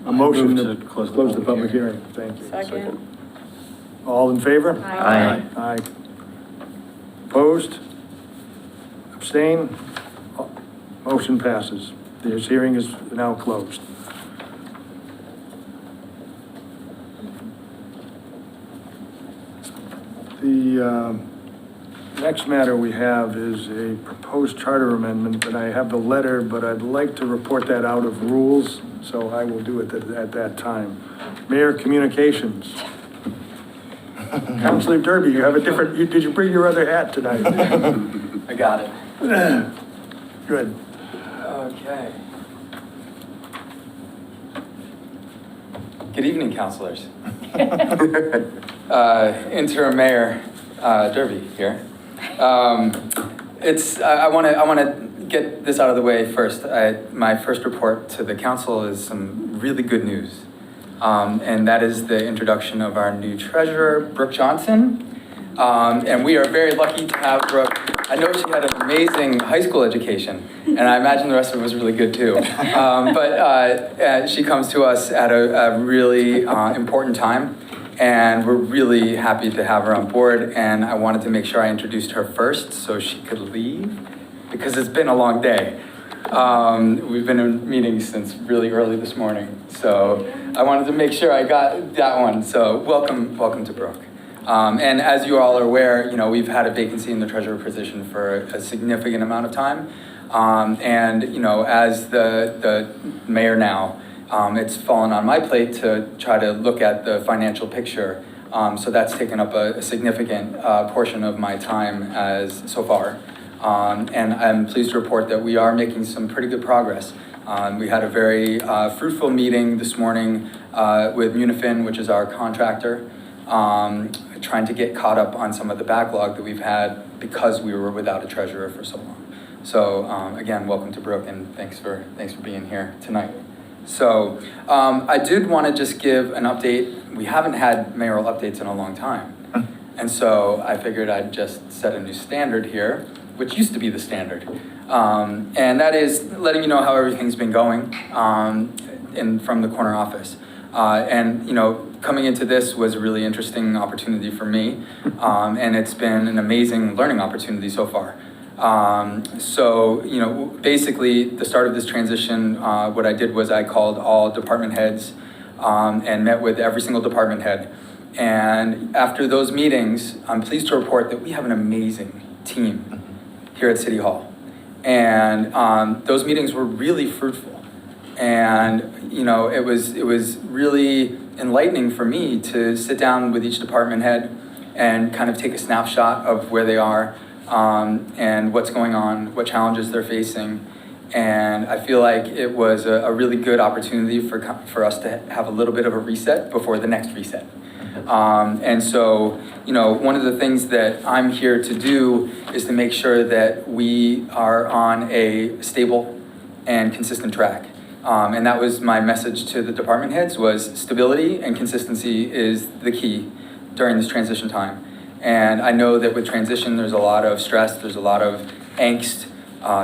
A motion to close the public hearing. Thank you. Second. All in favor? Aye. Aye. Opposed? Abstain? Motion passes. This hearing is now closed. The Next matter we have is a proposed charter amendment, and I have the letter, but I'd like to report that out of rules, so I will do it at that time. Mayor Communications. Councilor Derby, you have a different, did you bring your other hat tonight? I got it. Good. Okay. Good evening, councilors. Interim Mayor Derby here. I want to get this out of the way first. My first report to the council is some really good news. And that is the introduction of our new treasurer, Brooke Johnson. And we are very lucky to have Brooke. I know she had an amazing high school education, and I imagine the rest of it was really good too. But she comes to us at a really important time, and we're really happy to have her on board. And I wanted to make sure I introduced her first so she could leave, because it's been a long day. We've been in meetings since really early this morning, so I wanted to make sure I got that one. So welcome to Brooke. And as you all are aware, we've had a vacancy in the treasurer position for a significant amount of time. And as the mayor now, it's fallen on my plate to try to look at the financial picture. So that's taken up a significant portion of my time so far. And I'm pleased to report that we are making some pretty good progress. We had a very fruitful meeting this morning with Munifin, which is our contractor, trying to get caught up on some of the backlog that we've had because we were without a treasurer for so long. So again, welcome to Brooke, and thanks for being here tonight. So I did want to just give an update. We haven't had mayoral updates in a long time. And so I figured I'd just set a new standard here, which used to be the standard. And that is letting you know how everything's been going from the corner office. Coming into this was a really interesting opportunity for me. And it's been an amazing learning opportunity so far. Basically the start of this transition, what I did was I called all department heads and met with every single department head. And after those meetings, I'm pleased to report that we have an amazing team here at City Hall. And those meetings were really fruitful. And, it was really enlightening for me to sit down with each department head and kind of take a snapshot of where they are and what's going on, what challenges they're facing. And I feel like it was a really good opportunity for us to have a little bit of a reset before the next reset. One of the things that I'm here to do is to make sure that we are on a stable and consistent track. And that was my message to the department heads, was stability and consistency is the key during this transition time. And I know that with transition, there's a lot of stress, there's a lot of angst,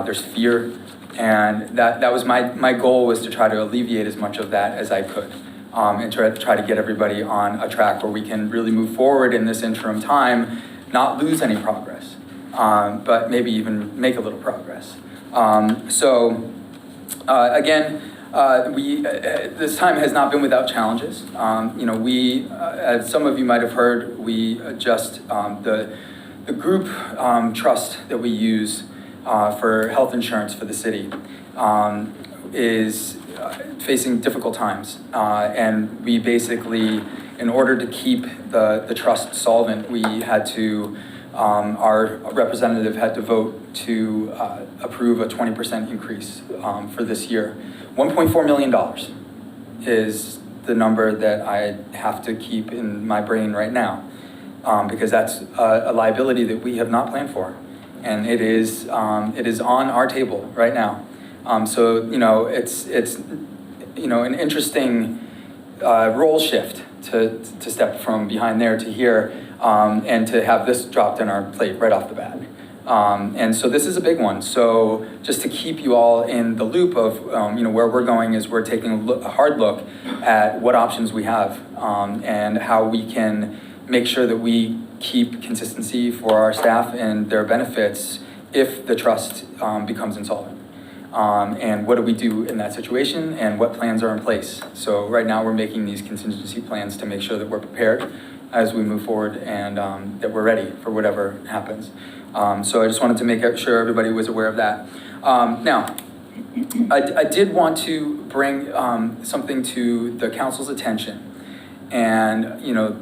there's fear. And that was my goal, was to try to alleviate as much of that as I could. And try to get everybody on a track where we can really move forward in this interim time, not lose any progress, but maybe even make a little progress. This time has not been without challenges. As some of you might have heard, we the group trust that we use for health insurance for the city is facing difficult times. And we basically, in order to keep the trust solvent, we had to, our representative had to vote to approve a 20% increase for this year. $1.4 million is the number that I have to keep in my brain right now, because that's a liability that we have not planned for. And it is on our table right now. It's an interesting role shift to step from behind there to here, and to have this dropped in our plate right off the bat. So this is a big one. So just to keep you all in the loop of where we're going, is we're taking a hard look at what options we have, and how we can make sure that we keep consistency for our staff and their benefits if the trust becomes insolvent. And what do we do in that situation, and what plans are in place? So right now we're making these contingency plans to make sure that we're prepared as we move forward, and that we're ready for whatever happens. So I just wanted to make sure everybody was aware of that. Now, I did want to bring something to the council's attention. And, you know,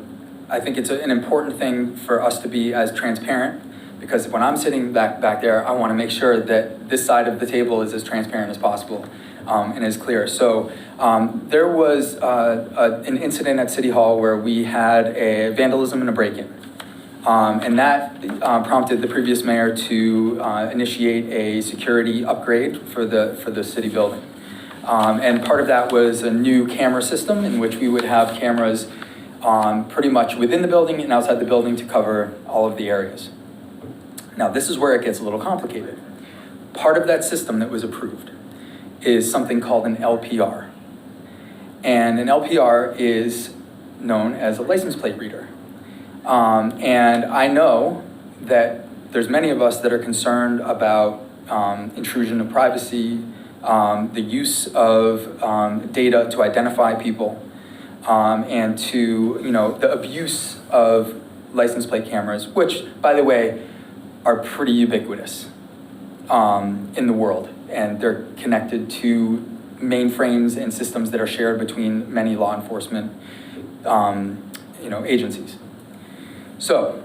I think it's an important thing for us to be as transparent, because when I'm sitting back there, I want to make sure that this side of the table is as transparent as possible and as clear. So there was an incident at City Hall where we had a vandalism and a break-in. And that prompted the previous mayor to initiate a security upgrade for the city building. And part of that was a new camera system in which we would have cameras pretty much within the building and outside the building to cover all of the areas. Now, this is where it gets a little complicated. Part of that system that was approved is something called an LPR. And an LPR is known as a license plate reader. And I know that there's many of us that are concerned about intrusion of privacy, the use of data to identify people, and to, you know, the abuse of license plate cameras, which, by the way, are pretty ubiquitous in the world. And they're connected to mainframes and systems that are shared between many law enforcement agencies. So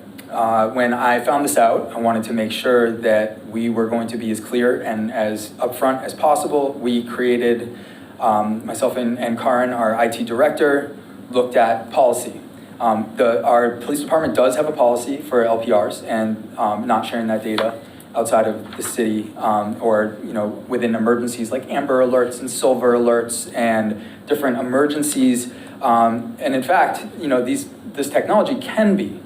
when I found this out, I wanted to make sure that we were going to be as clear and as upfront as possible. We created, myself and Karin, our IT director, looked at policy. Our police department does have a policy for LPRs and not sharing that data outside of the city or within emergencies like Amber Alerts and Silver Alerts and different emergencies. And in fact, this technology can be,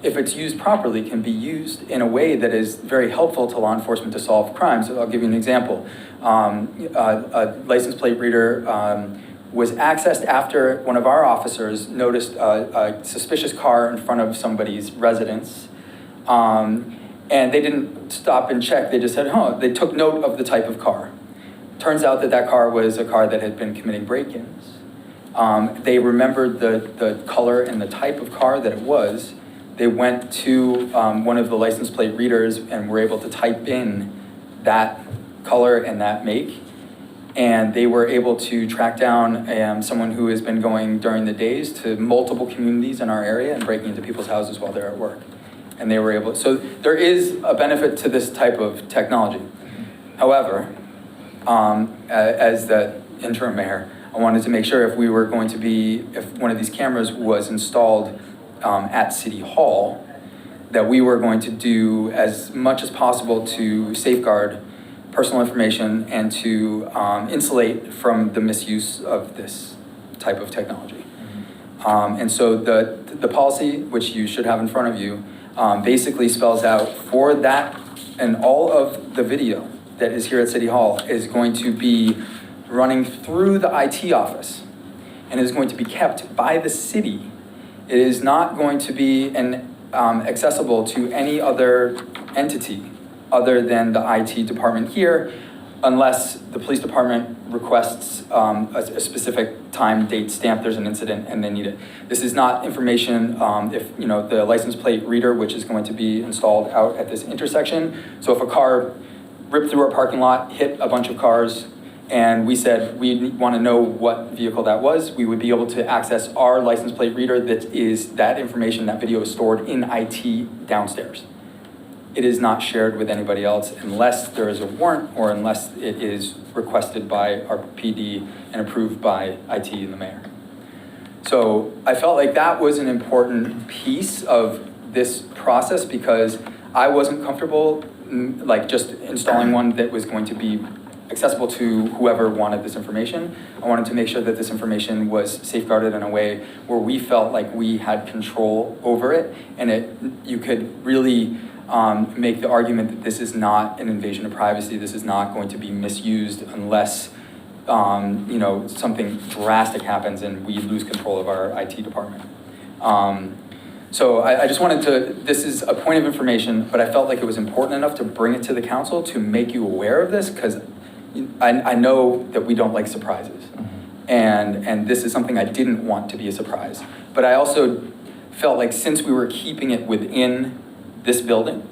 if it's used properly, can be used in a way that is very helpful to law enforcement to solve crimes. So I'll give you an example. A license plate reader was accessed after one of our officers noticed a suspicious car in front of somebody's residence. And they didn't stop and check, they just said, they took note of the type of car. Turns out that car was a car that had been committing break-ins. They remembered the color and the type of car that it was. They went to one of the license plate readers and were able to type in that color and that make. And they were able to track down someone who has been going during the days to multiple communities in our area and breaking into people's houses while they're at work. And they were able, so there is a benefit to this type of technology. However, as the interim mayor, I wanted to make sure if one of these cameras was installed at City Hall, that we were going to do as much as possible to safeguard personal information and to insulate from the misuse of this type of technology. And so the policy, which you should have in front of you, basically spells out for that, and all of the video that is here at City Hall is going to be running through the IT office and is going to be kept by the city. It is not going to be accessible to any other entity other than the IT department here, unless the police department requests a specific time, date, stamp, there's an incident and they need it. This is not information if the license plate reader, which is going to be installed out at this intersection. So if a car ripped through our parking lot, hit a bunch of cars, and we said we want to know what vehicle that was, we would be able to access our license plate reader that information, that video is stored in IT downstairs. It is not shared with anybody else unless there is a warrant or unless it is requested by our PD and approved by IT and the mayor. So I felt like that was an important piece of this process because I wasn't comfortable just installing one that was going to be accessible to whoever wanted this information. I wanted to make sure that this information was safeguarded in a way where we felt like we had control over it, and you could really make the argument that this is not an invasion of privacy. This is not going to be misused unless something drastic happens and we lose control of our IT department. So I just wanted to, this is a point of information, but I felt like it was important enough to bring it to the council to make you aware of this, because I know that we don't like surprises. And this is something I didn't want to be a surprise. But I also felt like since we were keeping it within this building,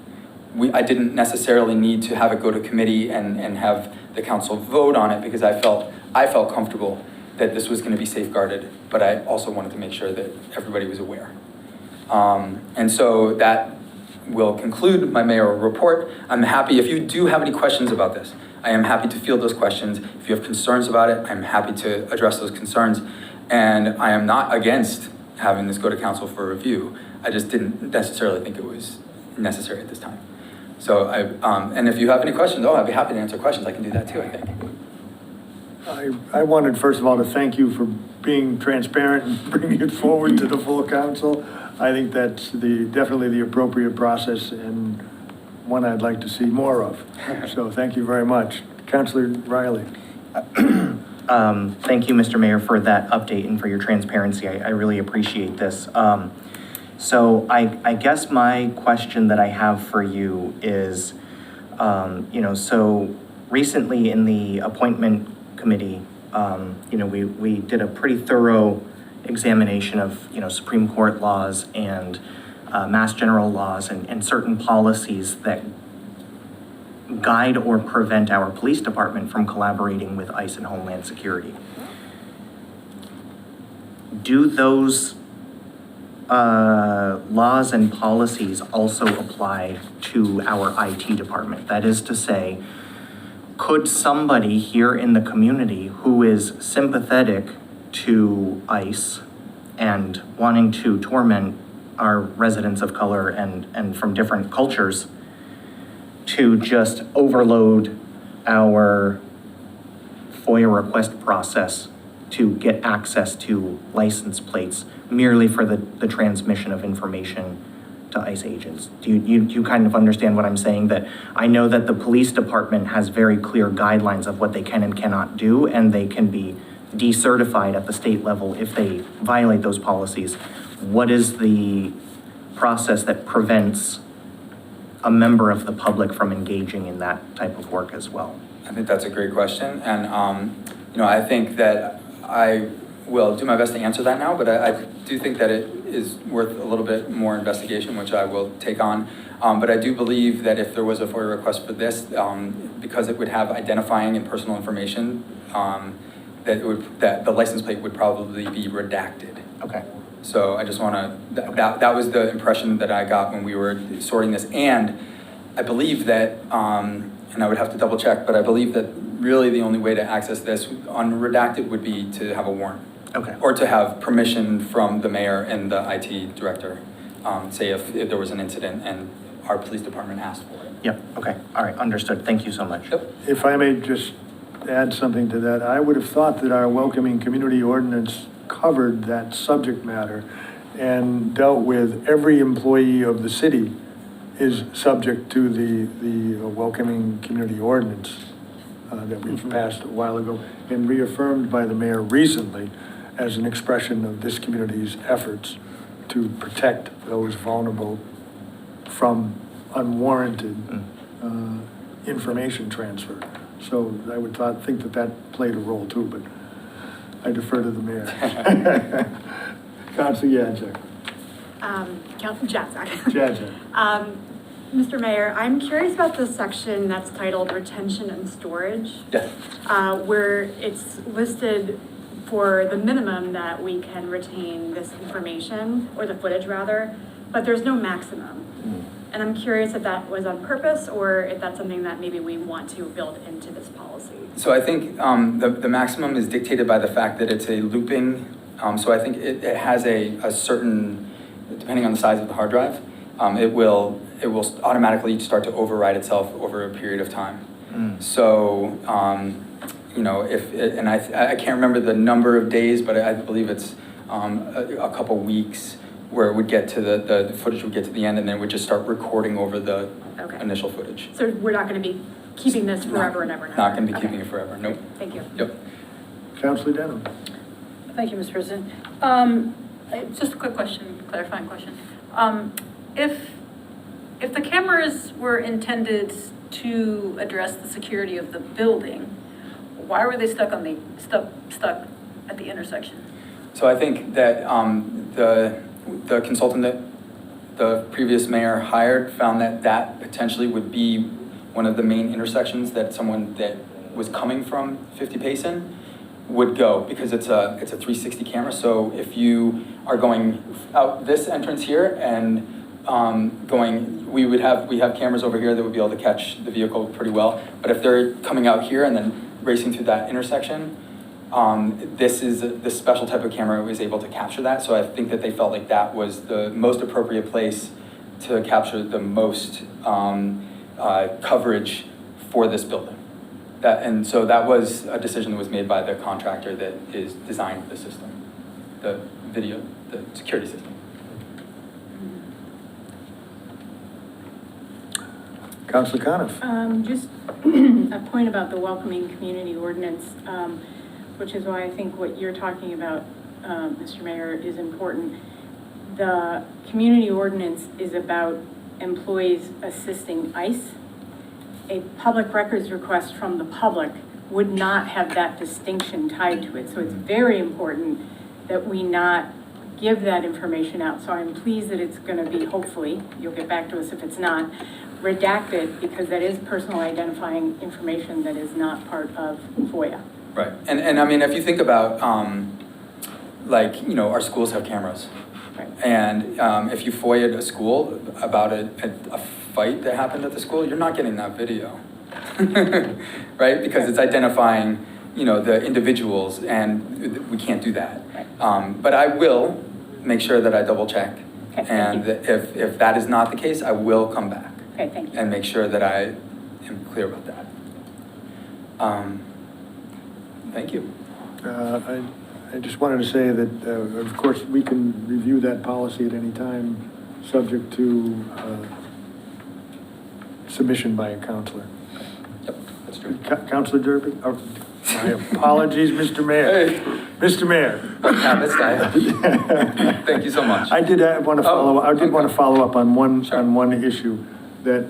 I didn't necessarily need to have it go to committee and have the council vote on it, because I felt comfortable that this was going to be safeguarded, but I also wanted to make sure that everybody was aware. And so that will conclude my mayoral report. I'm happy, if you do have any questions about this, I am happy to field those questions. If you have concerns about it, I'm happy to address those concerns. And I am not against having this go to council for review. I just didn't necessarily think it was necessary at this time. So and if you have any questions, I'd be happy to answer questions. I can do that too, I think. I wanted, first of all, to thank you for being transparent and bringing it forward to the full council. I think that's definitely the appropriate process and one I'd like to see more of. So thank you very much. Councilor Riley. Thank you, Mr. Mayor, for that update and for your transparency. I really appreciate this. So I guess my question that I have for you is, so recently in the appointment committee, we did a pretty thorough examination of, Supreme Court laws and Mass General laws and certain policies that guide or prevent our police department from collaborating with ICE and Homeland Security. Do those laws and policies also apply to our IT department? That is to say, could somebody here in the community who is sympathetic to ICE and wanting to torment our residents of color and from different cultures to just overload our FOIA request process to get access to license plates merely for the transmission of information to ICE agents? Do you kind of understand what I'm saying? That I know that the police department has very clear guidelines of what they can and cannot do, and they can be decertified at the state level if they violate those policies. What is the process that prevents a member of the public from engaging in that type of work as well? I think that's a great question. And, I think that I will do my best to answer that now, but I do think that it is worth a little bit more investigation, which I will take on. But I do believe that if there was a FOIA request for this, because it would have identifying and personal information, that the license plate would probably be redacted. Okay. So I just want to, that was the impression that I got when we were sorting this. And I believe that, and I would have to double check, but I believe that really the only way to access this unredacted would be to have a warrant. Okay. Or to have permission from the mayor and the IT director, say if there was an incident and our police department asked for it. Yep, okay, all right, understood. Thank you so much. Yep. If I may just add something to that, I would have thought that our welcoming community ordinance covered that subject matter and dealt with every employee of the city is subject to the welcoming community ordinance that we've passed a while ago and reaffirmed by the mayor recently as an expression of this community's efforts to protect those vulnerable from unwarranted information transfer. So I would think that played a role too, but I defer to the mayor. Councilor Yadzak. Councilor Jadzak. Jadzak. Mr. Mayor, I'm curious about the section that's titled Retention and Storage. Yeah. Where it's listed for the minimum that we can retain this information, or the footage rather, but there's no maximum. And I'm curious if that was on purpose or if that's something that maybe we want to build into this policy. So I think the maximum is dictated by the fact that it's a looping. So I think it has a certain, depending on the size of the hard drive, it will automatically start to override itself over a period of time. So, and I can't remember the number of days, but I believe it's a couple weeks where it would get to the footage would get to the end and then it would just start recording over the initial footage. So we're not going to be keeping this forever and ever and ever? Not going to be keeping it forever, nope. Thank you. Yep. Councilor Denham. Thank you, Mr. President. Just a quick question, clarifying question. If the cameras were intended to address the security of the building, why were they stuck at the intersection? So I think that the consultant that the previous mayor hired found that that potentially would be one of the main intersections that someone that was coming from 50 Payson would go, because it's a 360 camera. So if you are going out this entrance here and we have cameras over here that would be able to catch the vehicle pretty well. But if they're coming out here and then racing through that intersection, this special type of camera was able to capture that. So I think that they felt like that was the most appropriate place to capture the most coverage for this building. And so that was a decision that was made by the contractor that is designed the system, the security system. Councilor Coniff. Just a point about the welcoming community ordinance, which is why I think what you're talking about, Mr. Mayor, is important. The community ordinance is about employees assisting ICE. A public records request from the public would not have that distinction tied to it. So it's very important that we not give that information out. So I'm pleased that it's going to be, hopefully, you'll get back to us if it's not, redacted, because that is personal identifying information that is not part of FOIA. Right, and I mean, if you think about, like, you know, our schools have cameras. Right. And if you FOIA'd a school about a fight that happened at the school, you're not getting that video, right? Because it's identifying, you know, the individuals, and we can't do that. Right. But I will make sure that I double check. Okay, and if that is not the case, I will come back. Okay, thank you. And make sure that I am clear about that. Thank you. I just wanted to say that, of course, we can review that policy at any time, subject to submission by a counselor. Yep, that's true. Counselor Derby? Oh, my apologies, Mr. Mayor. Hey. Mr. Mayor. Yeah, this guy. Thank you so much. I did want to follow. I did want to follow up on one Sure. on one issue that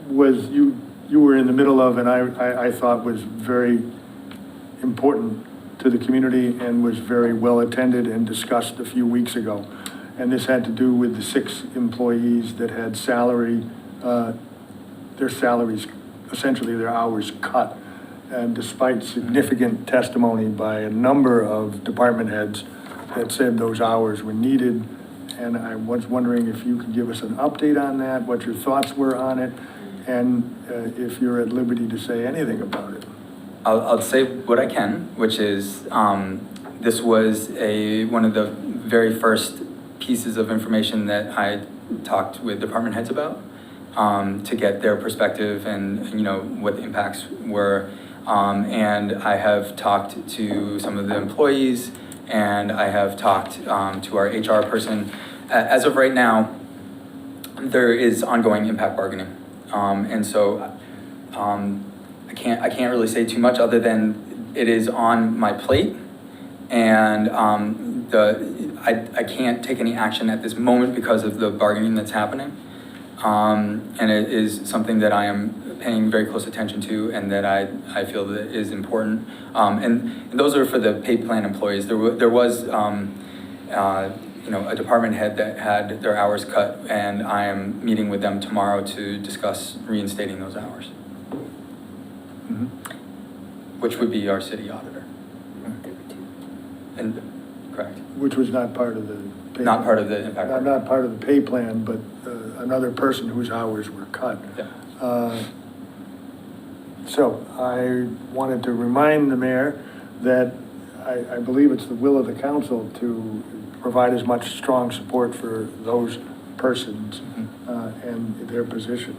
was you were in the middle of, and I thought was very important to the community and was very well attended and discussed a few weeks ago. And this had to do with the 6 employees that had their salaries, essentially their hours cut. And despite significant testimony by a number of department heads that said those hours were needed. And I was wondering if you could give us an update on that, what your thoughts were on it, and if you're at liberty to say anything about it. I'll say what I can, which is this was one of the very first pieces of information that I talked with department heads about to get their perspective and you know what the impacts were. And I have talked to some of the employees, and I have talked to our HR person. As of right now, there is ongoing impact bargaining, and so. I can't really say too much other than it is on my plate, and I can't take any action at this moment because of the bargaining that's happening, and it is something that I am paying very close attention to, and that I feel that is important. And those are for the pay plan employees. There was you know, a department head that had their hours cut, and I am meeting with them tomorrow to discuss reinstating those hours. Mm-hmm. Which would be our city auditor. And correct. Which was not part of the pay Not plan. part of the impact. Not part of the pay plan, but another person whose hours were cut. Yeah. So I wanted to remind the mayor that I believe it's the will of the council to provide as much strong support for those persons and their position.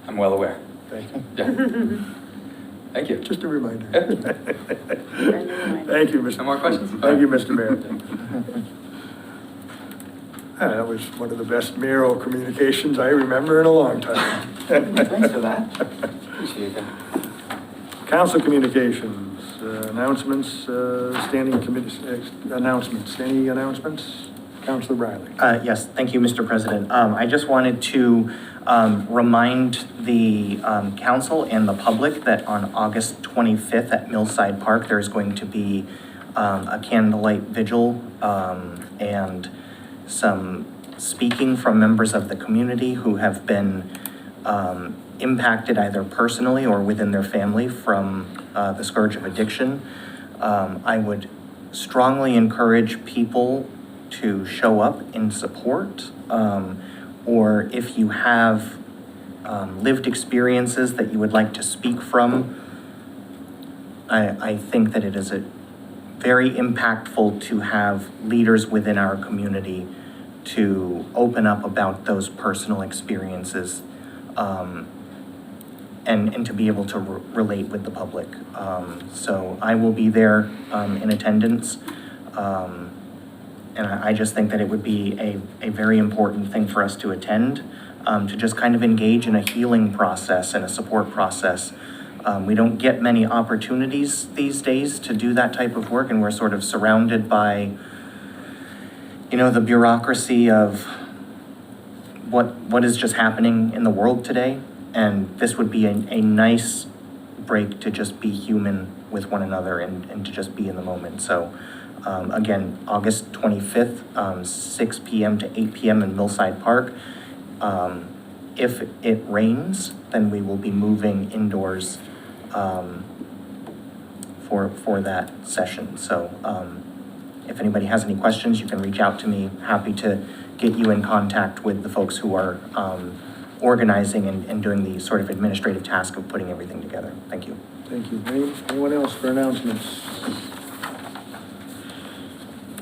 I'm well aware. Thank you. Yeah. Thank you. Just a reminder. Yeah. Thank you, Mr. No more questions? Thank you, Mr. Mayor. That was one of the best mayoral communications I remember in a long time. Thanks for that. Appreciate that. Council communications, announcements, standing committees, announcements. Any announcements? Councilor Riley. Yes, thank you, Mr. President. I just wanted to remind the council and the public that on August 25th at Millside Park, there's going to be a candlelight vigil and some speaking from members of the community who have been impacted either personally or within their family from the scourge of addiction. I would strongly encourage people to show up in support, or if you have lived experiences that you would like to speak from. I think that it is very impactful to have leaders within our community to open up about those personal experiences, and to be able to relate with the public. So I will be there in attendance. And I just think that it would be a very important thing for us to attend, to just kind of engage in a healing process and a support process. We don't get many opportunities these days to do that type of work, and we're sort of surrounded by, the bureaucracy of what is just happening in the world today. And this would be a nice break to just be human with one another and to just be in the moment. So again, August 25th, 6 p.m. to 8 p.m. in Millside Park. If it rains, then we will be moving indoors for that session. So if anybody has any questions, you can reach out to me. Happy to get you in contact with the folks who are organizing and doing the sort of administrative task of putting everything together. Thank you. Thank you. Anyone else for announcements?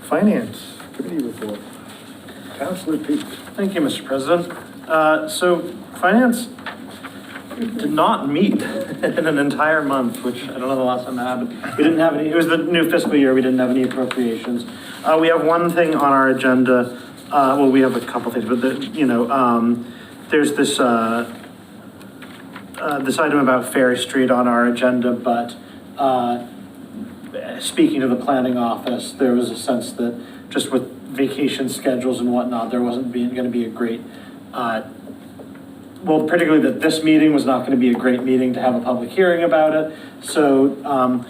Finance Committee report. Councilor Pete. Thank you, Mr. President. So Finance did not meet in an entire month, which I don't know the last time that happened. We didn't have any, it was the new fiscal year, we didn't have any appropriations. We have one thing on our agenda, well, we have a couple things, but there's this this item about Ferry Street on our agenda, but speaking to the planning office, there was a sense that just with vacation schedules and whatnot, there wasn't going to be a great, well, particularly that this meeting was not going to be a great meeting to have a public hearing about it. So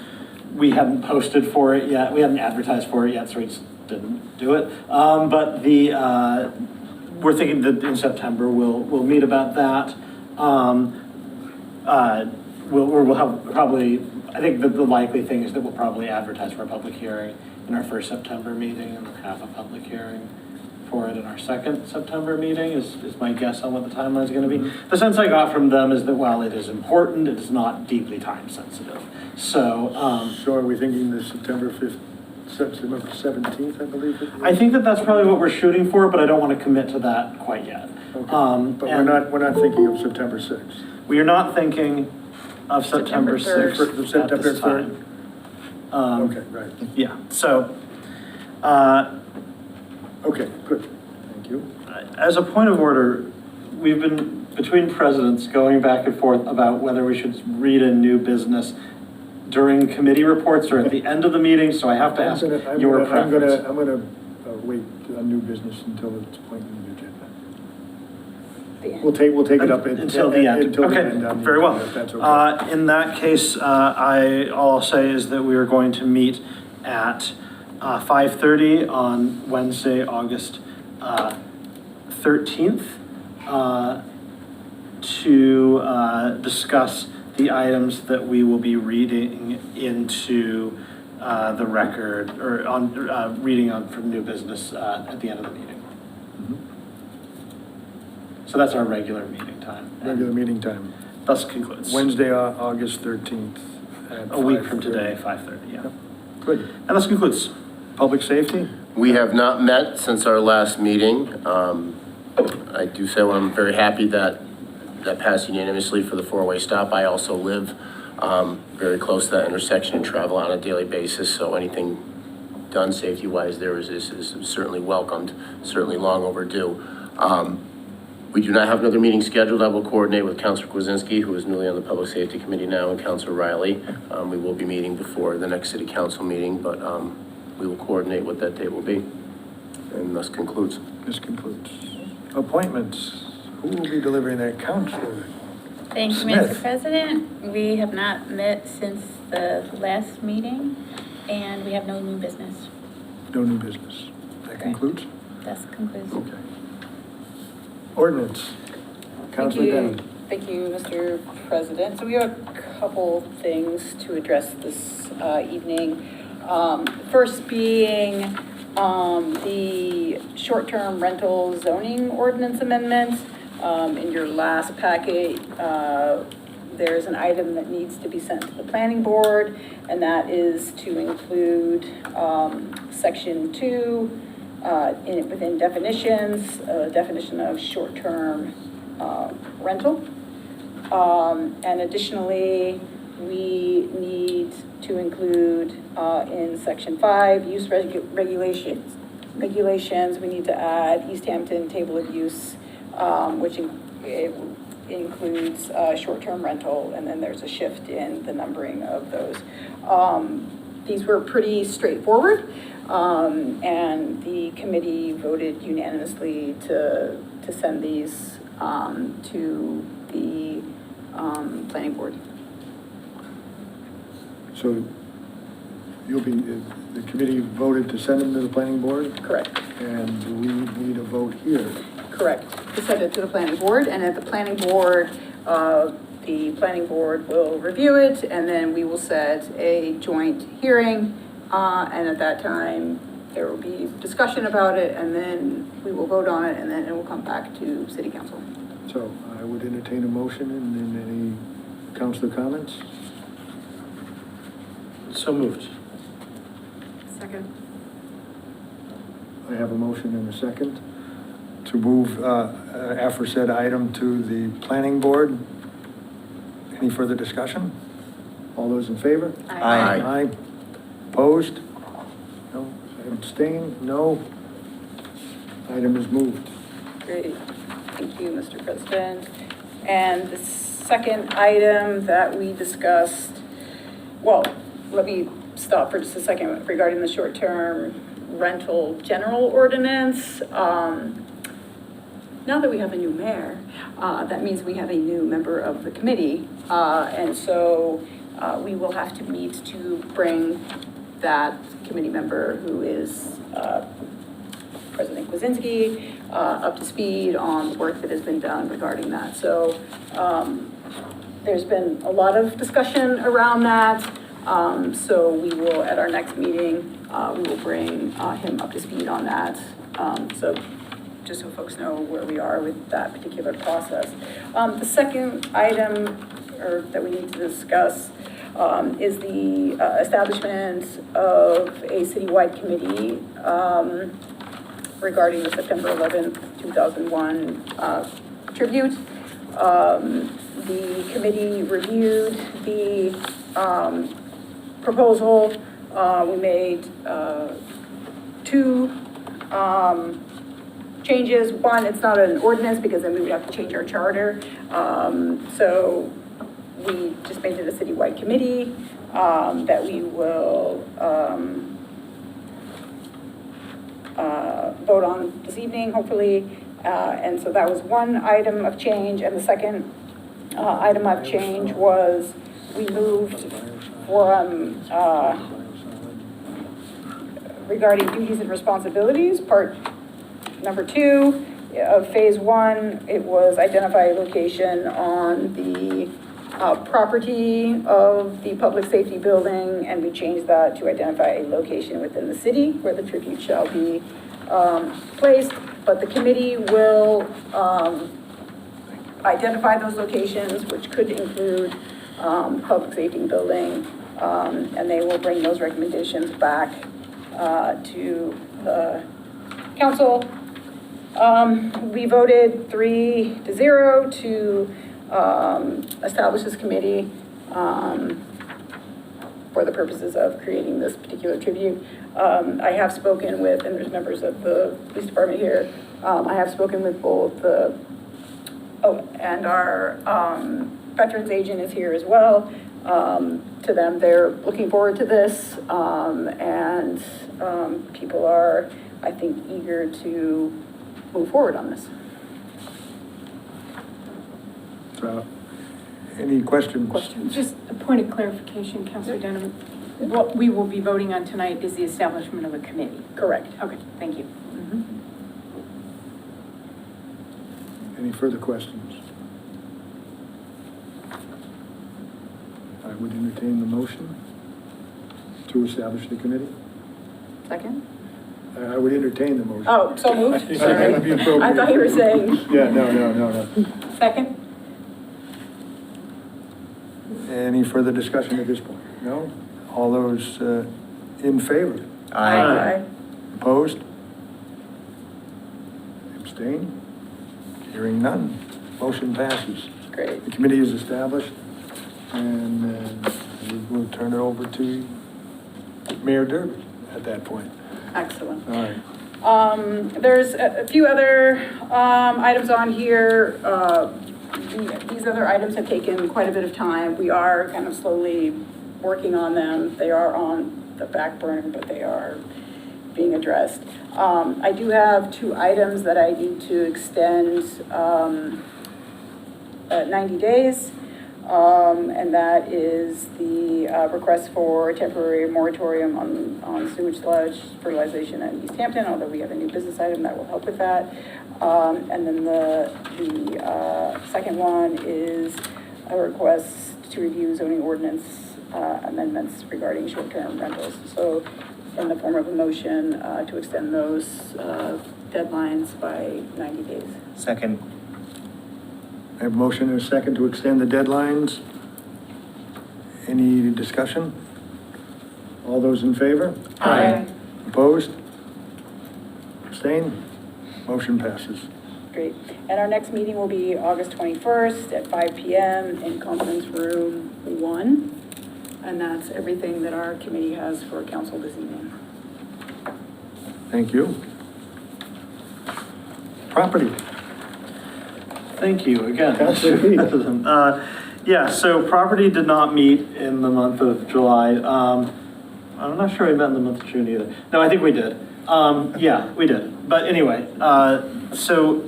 we hadn't posted for it yet. We hadn't advertised for it yet, so we just didn't do it. But we're thinking that in September we'll meet about that. We'll have probably, I think that the likely thing is that we'll probably advertise for a public hearing in our first September meeting and have a public hearing for it in our second September meeting is my guess on what the timeline is going to be. The sense I got from them is that while it is important, it is not deeply time sensitive. So, So are we thinking the September 5th, September 17th, I believe? I think that that's probably what we're shooting for, but I don't want to commit to that quite yet. Okay. But we're not thinking of September 6th. We are not thinking of September 6th. September 3rd. Okay, right. Yeah, so. Okay, good. Thank you. As a point of order, we've been, between presidents, going back and forth about whether we should read in new business during committee reports or at the end of the meeting, so I have to ask your preference. I'm gonna wait on new business until it's point in the agenda. We'll take it up until the end. Okay, very well. If that's okay. In that case, all I'll say is that we are going to meet at 5:30 on Wednesday, August 13th, to discuss the items that we will be reading into the record, or on reading on from new business at the end of the meeting. So that's our regular meeting time. Regular meeting time. Thus concludes. Wednesday, August 13th. At a week from today, 5:30, yeah. Good. And this concludes. Public safety? We have not met since our last meeting. I do say I'm very happy that passed unanimously for the four-way stop. I also live very close to that intersection and travel on a daily basis, so anything done safety-wise there is certainly welcomed, certainly long overdue. We do not have another meeting scheduled. I will coordinate with Councilor Kwasinski, who is newly on the Public Safety Committee now, and Councilor Riley. We will be meeting before the next City Council meeting, but we will coordinate what that date will be. And thus concludes. This concludes. Appointments. Who will be delivering that? Councilor Thank you, Smith. Mr. President. We have not met since the last meeting, and we have no new business. No new business. That concludes? This concludes. Okay. Ordinance. Councilor Denham. Thank you, Mr. President. So we have a couple things to address this evening. First being the short-term rental zoning ordinance amendment. In your last packet, there's an item that needs to be sent to the planning board, and that is to include section 2 within definitions, definition of short-term rental. And additionally, we need to include in section 5 use regulations, we need to add Easthampton table of use, which includes short-term rental, and then there's a shift in the numbering of those. These were pretty straightforward, and the committee voted unanimously to send these to the planning board. So the committee voted to send them to the planning board? Correct. And do we need a vote here? Correct, to send it to the planning board, and at the planning board will review it, and then we will set a joint hearing, and at that time, there will be discussion about it, and then we will vote on it, and then it will come back to city council. So I would entertain a motion, and then any councilor comments? So moved. Second. I have a motion and a second to move aforesaid item to the planning board. Any further discussion? All those in favor? Aye. Aye. Opposed? No. Abstain? No. Item is moved. Great, thank you, Mr. President. And the second item that we discussed, well, let me stop for just a second regarding the short-term rental general ordinance. Now that we have a new mayor, that means we have a new member of the committee. And so we will have to meet to bring that committee member, who is President Kwasinski, up to speed on the work that has been done regarding that. So there's been a lot of discussion around that. So we will, at our next meeting, we will bring him up to speed on that. So just so folks know where we are with that particular process. The second item that we need to discuss is the establishment of a citywide committee regarding the September 11th, 2001 tribute. The committee reviewed the proposal. We made two changes. One, it's not an ordinance because then we would have to change our charter. So we just made it a citywide committee that we will vote on this evening, hopefully. And so that was one item of change. And the second item of change was we moved from regarding duties and responsibilities, part number 2 of phase 1, it was identify a location on the property of the public safety building, and we changed that to identify a location within the city where the tribute shall be placed. But the committee will identify those locations, which could include public safety building, and they will bring those recommendations back to the council. We voted 3-0 to establish this committee for the purposes of creating this particular tribute. I have spoken with, and there's members of the police department here, I have spoken with both the, and our veterans agent is here as well. To them, they're looking forward to this, and people are, I think, eager to move forward on this. So, any questions? Just a point of clarification, Councilor Denham. What we will be voting on tonight is the establishment of a committee. Correct. Okay, thank you. Any further questions? I would entertain the motion to establish the committee. Second? I would entertain the motion. Oh, so moved, That sorry. would be appropriate. I thought you were saying. Yeah, no. Second? Any further discussion at this point? No? All those in favor? Aye. Opposed? Abstain? Hearing none. Motion passes. Great. The committee is established, and we'll turn it over to Mayor Durbin at that point. Excellent. All right. There's a few other items on here. These other items have taken quite a bit of time. We are kind of slowly working on them. They are on the back burner, but they are being addressed. I do have 2 items that I need to extend 90 days. And that is the request for a temporary moratorium on sewage sludge fertilization at Easthampton, although we have a new business item that will help with that. And then the second one is a request to review zoning ordinance amendments regarding short-term rentals. So in the form of a motion to extend those deadlines by 90 days. Second. I have a motion and a second to extend the deadlines. Any discussion? All those in favor? Aye. Opposed? Abstain? Motion passes. Great. And our next meeting will be August 21st at 5 p.m. in conference room 1. And that's everything that our committee has for council this evening. Thank you. Property. Thank you again. Councilor Heath. Yeah, so property did not meet in the month of July. I'm not sure we met in the month of June either. No, I think we did. Yeah, we did. But anyway, so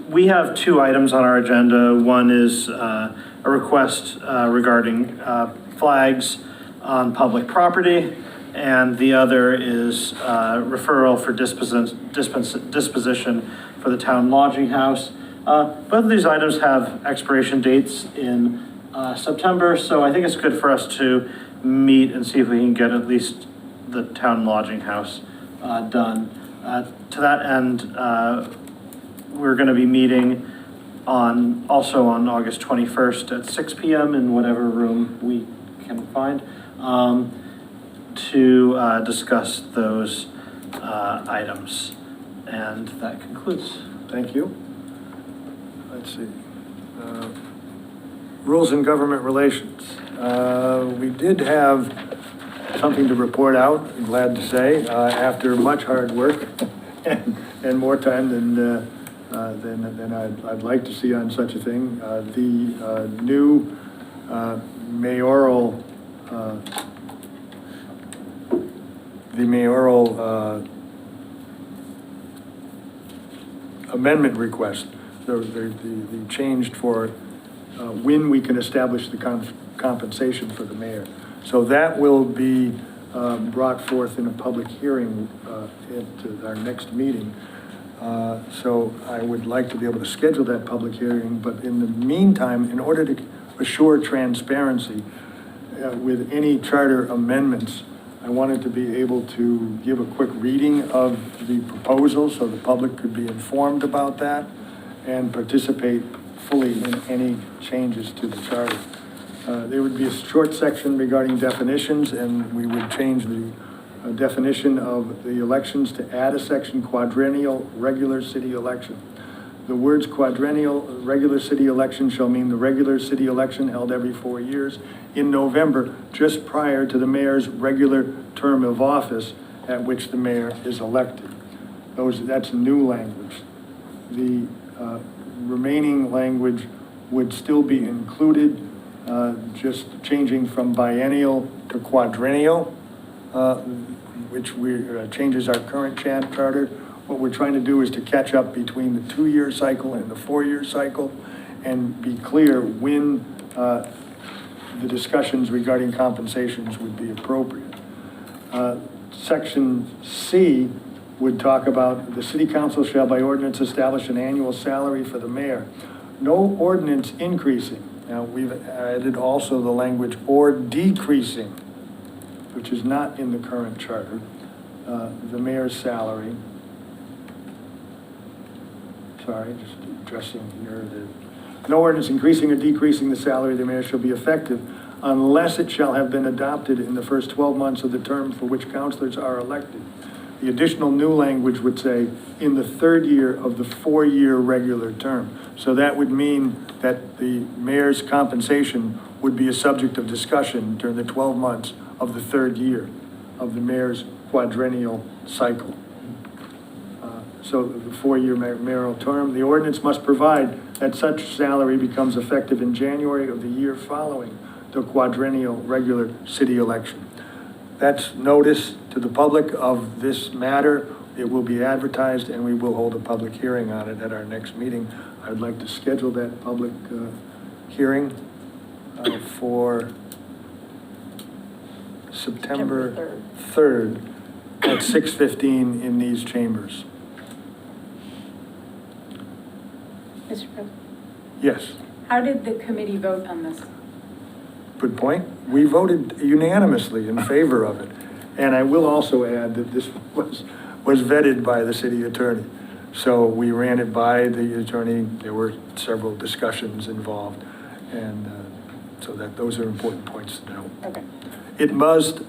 we have 2 items on our agenda. One is a request regarding flags on public property, and the other is referral for disposition for the town lodging house. Both of these items have expiration dates in September, so I think it's good for us to meet and see if we can get at least the town lodging house done. To that end, we're going to be meeting also on August 21st at 6 p.m. in whatever room we can find to discuss those items. And that concludes. Thank you. Let's see. Rules and government relations. We did have something to report out, I'm glad to say, after much hard work and more time than I'd like to see on such a thing. The new mayoral amendment request. The changed for when we can establish the compensation for the mayor. So that will be brought forth in a public hearing at our next meeting. So I would like to be able to schedule that public hearing, but in the meantime, in order to assure transparency with any charter amendments, I wanted to be able to give a quick reading of the proposal so the public could be informed about that and participate fully in any changes to the charter. There would be a short section regarding definitions, and we would change the definition of the elections to add a section, quadrennial regular city election. The words quadrennial regular city election shall mean the regular city election held every 4 years in November, just prior to the mayor's regular term of office at which the mayor is elected. That's new language. The remaining language would still be included, just changing from biennial to quadrennial, which changes our current charter. What we're trying to do is to catch up between the 2-year cycle and the 4-year cycle and be clear when the discussions regarding compensations would be appropriate. Section C would talk about the city council shall by ordinance establish an annual salary for the mayor. No ordinance increasing. Now, we've added also the language or decreasing, which is not in the current charter, the mayor's salary. Sorry, just addressing here no ordinance increasing or decreasing the salary of the mayor shall be effective unless it shall have been adopted in the first 12 months of the term for which councilors are elected. The additional new language would say in the third year of the 4-year regular term. So that would mean that the mayor's compensation would be a subject of discussion during the 12 months of the third year of the mayor's quadrennial cycle. So the 4-year mayoral term, the ordinance must provide that such salary becomes effective in January of the year following the quadrennial regular city election. That's notice to the public of this matter. It will be advertised and we will hold a public hearing on it at our next meeting. I'd like to schedule that public hearing for September 3rd at 6:15 in these chambers. Mr. President, Yes, how did the committee vote on this? good point. We voted unanimously in favor of it. And I will also add that this was vetted by the city attorney. So we ran it by the attorney. There were several discussions involved. And so that those are important points to know. Okay. It must,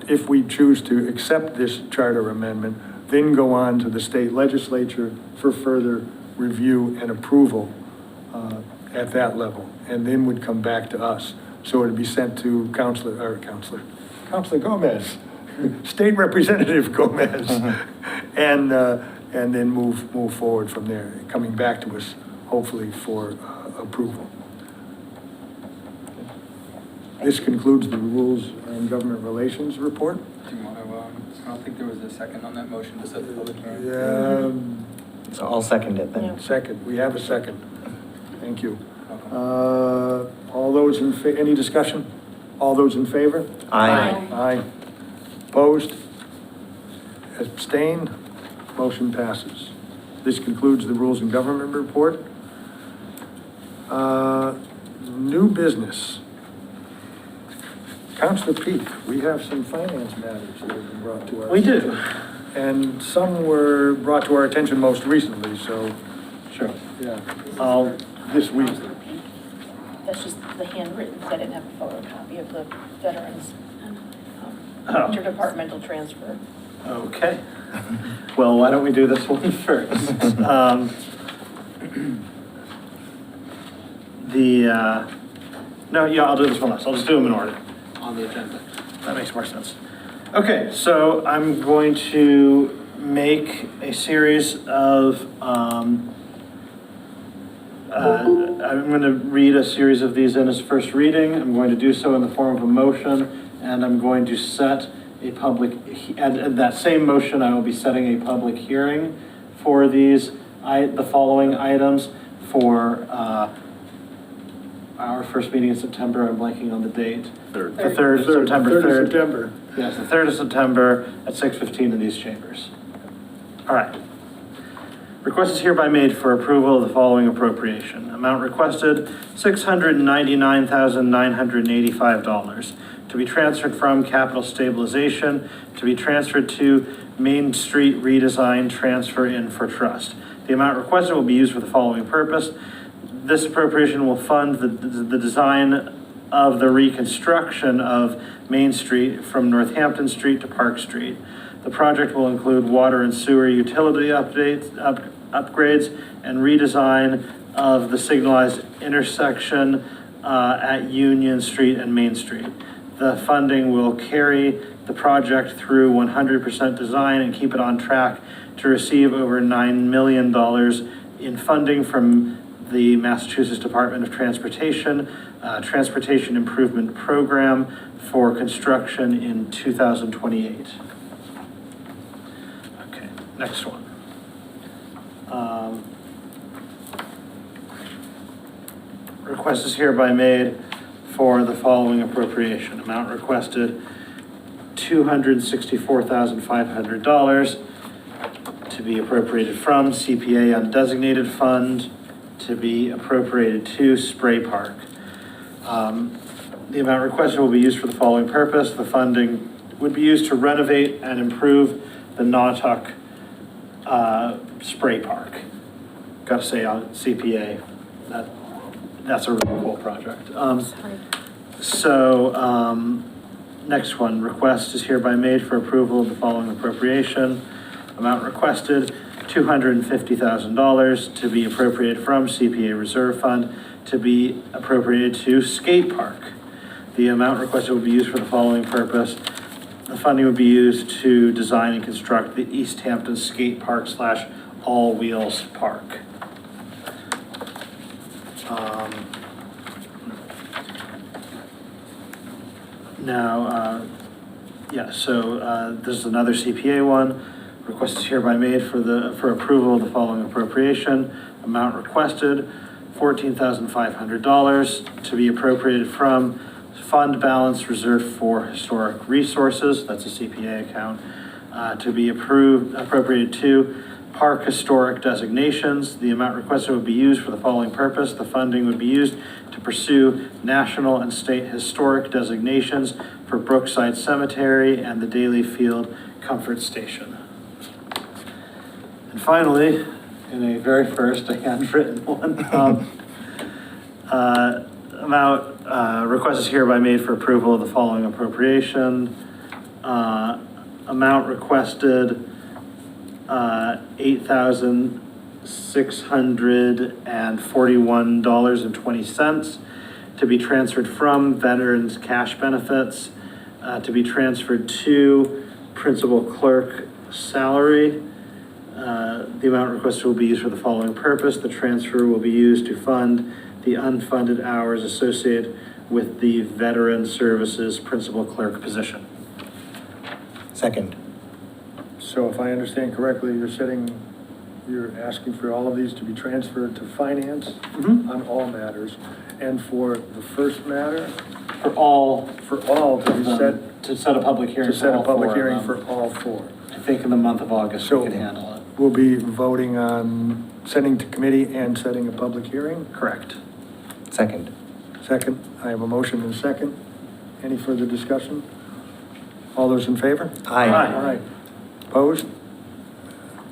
if we choose to accept this charter amendment, then go on to the state legislature for further review and approval at that level, and then would come back to us. So it would be sent to Councilor Gomez, State Representative Gomez, and then move forward from there, coming back to us, hopefully for approval. This concludes the Rules and Government Relations report. Do you want to, I don't think there was a second on that motion to set the public hearing. Yeah. So I'll second it then. Second, we have a second. Thank you. All those any discussion? All those in favor? Aye. Aye. Opposed? Abstained? Motion passes. This concludes the Rules and Government report. New business. Councilor Peak, we have some finance matters that have been brought to us. We do. And some were brought to our attention most recently, so. Sure. Yeah. This week. That's just the handwritten, I didn't have a photocopy of the veterans interdepartmental transfer. Okay. Well, why don't we do this one first? I'll do this one last. I'll just do them in order on the agenda. That makes more sense. Okay, so I'm going to make a series of, I'm going to read a series of these in its first reading. I'm going to do so in the form of a motion, and I'm going to set a public, and that same motion, I will be setting a public hearing for these, the following items for our first meeting in September. I'm blanking on the date. September 3rd. September. Yes, the 3rd of September at 6:15 in these chambers. All right. Request is hereby made for approval of the following appropriation. Amount requested, $699,985 to be transferred from capital stabilization to be transferred to Main Street redesign transfer in for trust. The amount requested will be used for the following purpose. This appropriation will fund the design of the reconstruction of Main Street from Northampton Street to Park Street. The project will include water and sewer utility upgrades and redesign of the signalized intersection at Union Street and Main Street. The funding will carry the project through 100% design and keep it on track to receive over $9 million in funding from the Massachusetts Department of Transportation, Transportation Improvement Program for construction in 2028. Okay, next one. Request is hereby made for the following appropriation. Amount requested, $264,500 be appropriated from CPA undesignated fund to be appropriated to spray park. The amount requested will be used for the following purpose. The funding would be used to renovate and improve the Nautuck spray park. Got to say, CPA, that's a really cool project. Next one, request is hereby made for approval of the following appropriation. Amount requested, $250,000 to be appropriated from CPA Reserve Fund to be appropriated to skate park. The amount requested will be used for the following purpose. The funding would be used to design and construct the Easthampton skate park / all wheels park. This is another CPA one. Request is hereby made for approval of the following appropriation. Amount requested, $14,500 to be appropriated from fund balance reserved for historic resources. That's a CPA account. To be appropriated to park historic designations. The amount requested would be used for the following purpose. The funding would be used to pursue national and state historic designations for Brookside Cemetery and the Daly Field Comfort Station. And finally, in a very first handwritten one, request is hereby made for approval of the following appropriation. Amount requested, $8,641.20 to be transferred from veterans cash benefits to be transferred to principal clerk salary. The amount requested will be used for the following purpose. The transfer will be used to fund the unfunded hours associated with the veteran services principal clerk position. Second. So if I understand correctly, you're asking for all of these to be transferred to finance on all matters. And for the first matter? For all to set a public hearing. To set a public hearing for all four. I think in the month of August we can handle it. We'll be voting on sending to committee and setting a public hearing? Correct. Second. Second. I have a motion and a second. Any further discussion? All those in favor? Aye. Aye. Opposed?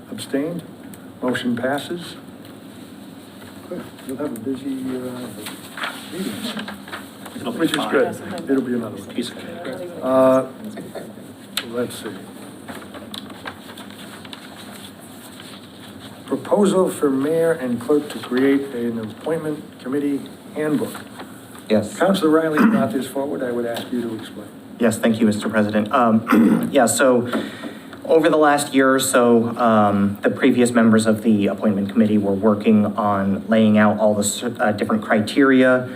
Abstained? Motion passes. Good. You'll have a busy meeting. Which is good. It'll be another one. Let's see. Proposal for mayor and clerk to create an appointment committee handbook. Yes. Councilor Riley brought this forward. I would ask you to explain. Yes, thank you, Mr. President. So over the last year or so, the previous members of the appointment committee were working on laying out all the different criteria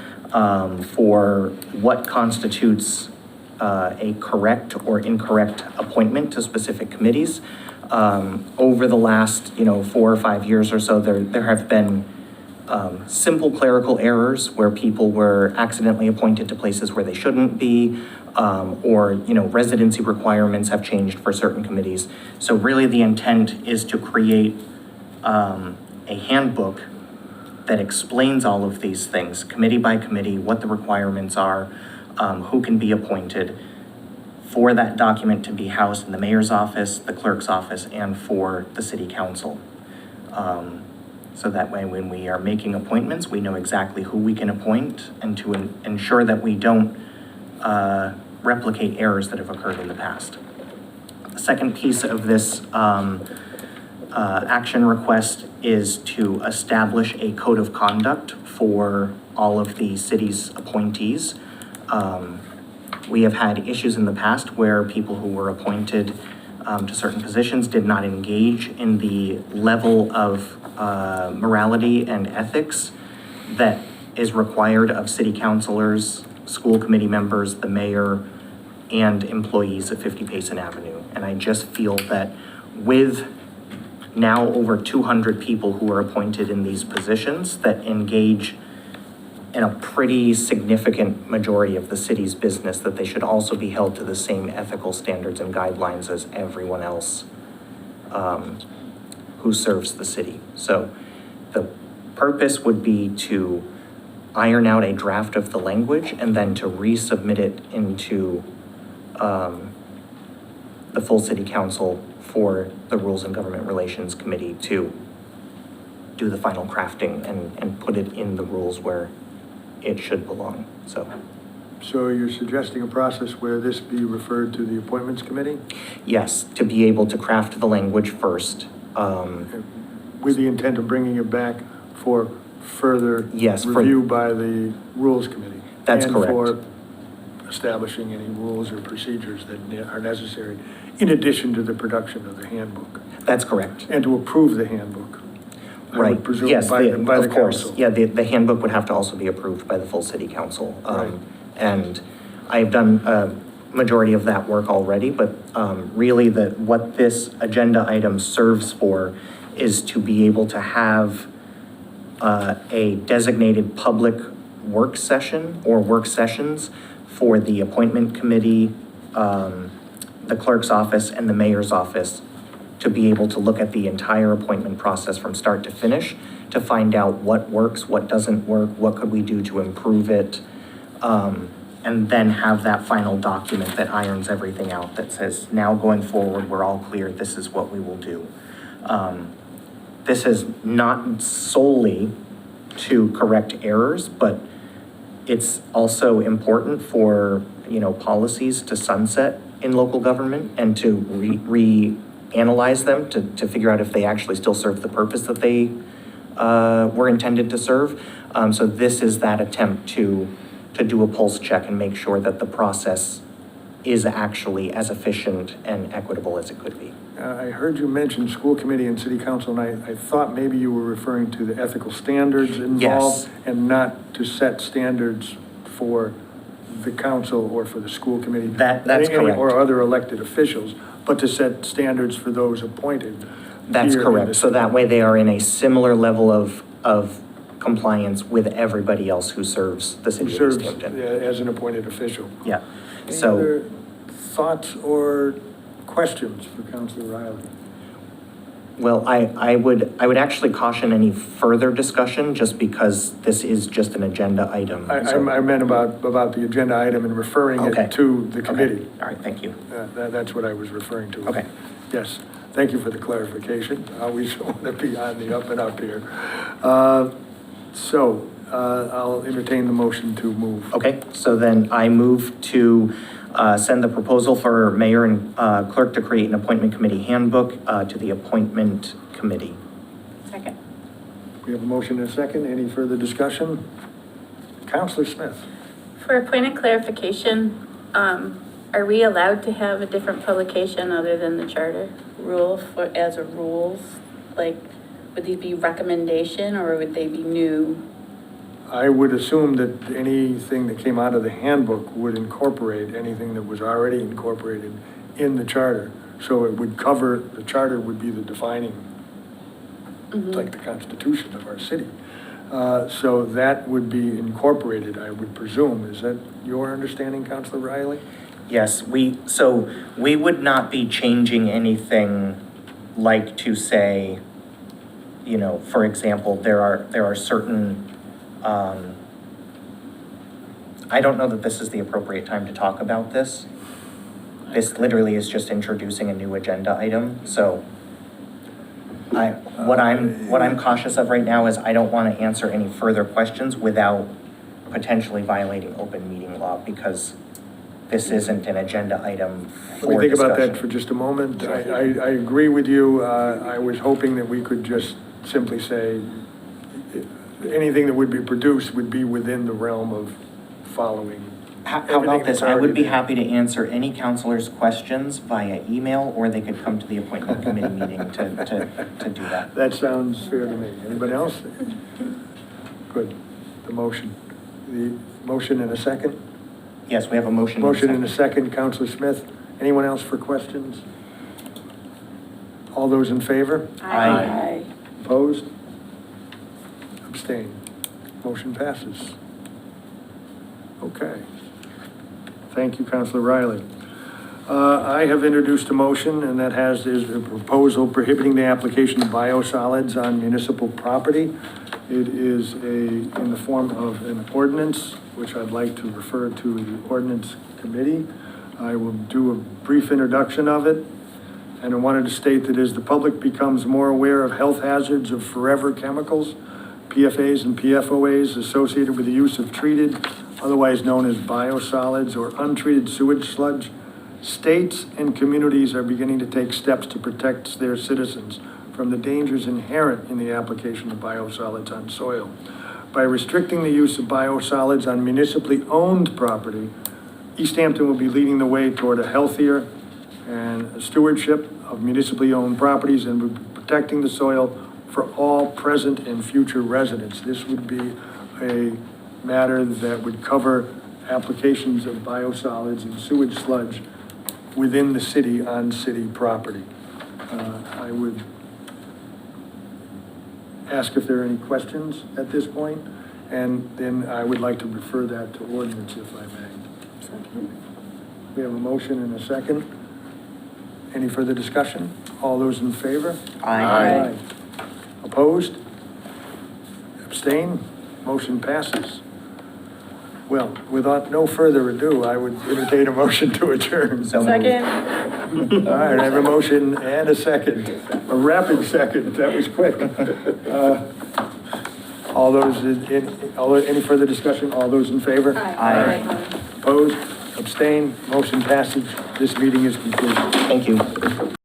for what constitutes a correct or incorrect appointment to specific committees. Over the last, 4 or 5 years or so, there have been simple clerical errors where people were accidentally appointed to places where they shouldn't be, or residency requirements have changed for certain committees. So really the intent is to create a handbook that explains all of these things, committee by committee, what the requirements are, who can be appointed, for that document to be housed in the mayor's office, the clerk's office, and for the city council. So that way, when we are making appointments, we know exactly who we can appoint, and to ensure that we don't replicate errors that have occurred in the past. The second piece of this action request is to establish a code of conduct for all of the city's appointees. We have had issues in the past where people who were appointed to certain positions did not engage in the level of morality and ethics that is required of city councilors, school committee members, the mayor, and employees of 50 Payson Avenue. And I just feel that with now over 200 people who are appointed in these positions that engage in a pretty significant majority of the city's business, that they should also be held to the same ethical standards and guidelines as everyone else. who serves the city. So the purpose would be to iron out a draft of the language and then to resubmit it into the full city council for the Rules and Government Relations Committee to do the final crafting and put it in the rules where it should belong, so. So you're suggesting a process where this be referred to the appointments committee? Yes, to be able to craft the language first. With the intent of bringing it back for further review by the rules committee? That's correct. And for establishing any rules or procedures that are necessary in addition to the production of the handbook? That's correct. And to approve the handbook? I would Right, presume yes, by the of course. council. Yeah, the handbook would have to also be approved by the full city council. Right. And I've done a majority of that work already, but really what this agenda item serves for is to be able to have a designated public work session or work sessions for the appointment committee, the clerk's office, and the mayor's office to be able to look at the entire appointment process from start to finish to find out what works, what doesn't work, what could we do to improve it, and then have that final document that irons everything out that says, now going forward, we're all clear, this is what we will do. This is not solely to correct errors, but it's also important for, policies to sunset in local government and to reanalyze them to figure out if they actually still serve the purpose that they were intended to serve. So this is that attempt to do a pulse check and make sure that the process is actually as efficient and equitable as it could be. I heard you mention school committee and city council, and I thought maybe you were referring to the ethical standards involved and not to set standards for the council or for the school committee. That's correct. Or other elected officials, but to set standards for those appointed. That's correct. So that way they are in a similar level of compliance with everybody else who serves the city of Easthampton. As an appointed official. Yeah. Any other thoughts or questions for Councilor Riley? Well, I would actually caution any further discussion just because this is just an agenda item. I meant about the agenda item and referring it to the committee. Okay. All right, thank you. That's what I was referring to. Okay. Yes, thank you for the clarification. We don't want to be on the up and up here. So I'll entertain the motion to move. Okay, so then I move to send the proposal for mayor and clerk to create an appointment committee handbook to the appointment committee. Second. We have a motion and a second. Any further discussion? Councilor Smith. For a point of clarification, are we allowed to have a different publication other than the charter rule as a rules? Like, would these be recommendation or would they be new? I would assume that anything that came out of the handbook would incorporate anything that was already incorporated in the charter. So it would cover, the charter would be the defining, like the Constitution of our city. So that would be incorporated, I would presume. Is that your understanding, Councilor Riley? Yes, we would not be changing anything like to say, for example, there are certain, I don't know that this is the appropriate time to talk about this. This literally is just introducing a new agenda item, so what I'm cautious of right now is I don't want to answer any further questions without potentially violating open meeting law because this isn't an agenda item for Let me think discussion. about that for just a moment. I agree with you. I was hoping that we could just simply say anything that would be produced would be within the realm of following. How about this? I would be happy to answer any counselor's questions via email, or they could come to the appointment committee meeting to do that. That sounds fair to me. Anybody else? Good. The motion and a second? Yes, we have a motion. Motion and a second. Councilor Smith. Anyone else for questions? All those in favor? Aye. Opposed? Abstain. Motion passes. Okay. Thank you, Councilor Riley. I have introduced a motion, and that is a proposal prohibiting the application of biosolids on municipal property. It is in the form of an ordinance, which I'd like to refer to the ordinance committee. I will do a brief introduction of it, and I wanted to state that as the public becomes more aware of health hazards of forever chemicals, PFAs and PFOAs associated with the use of treated, otherwise known as biosolids, or untreated sewage sludge, states and communities are beginning to take steps to protect their citizens from the dangers inherent in the application of biosolids on soil. By restricting the use of biosolids on municipally owned property, Easthampton will be leading the way toward a healthier and stewardship of municipally owned properties, and will be protecting the soil for all present and future residents. This would be a matter that would cover applications of biosolids and sewage sludge within the city on city property. I would ask if there are any questions at this point, and then I would like to refer that to ordinance if I may. We have a motion and a second. Any further discussion? All those in favor? Aye. Opposed? Abstain? Motion passes. Well, without no further ado, I would entertain a motion to adjourn. Second. All right, I have a motion and a second. A rapid second, that was quick. Any further discussion? All those in favor? Aye. Opposed? Abstain? Motion passes. This meeting is concluded. Thank you.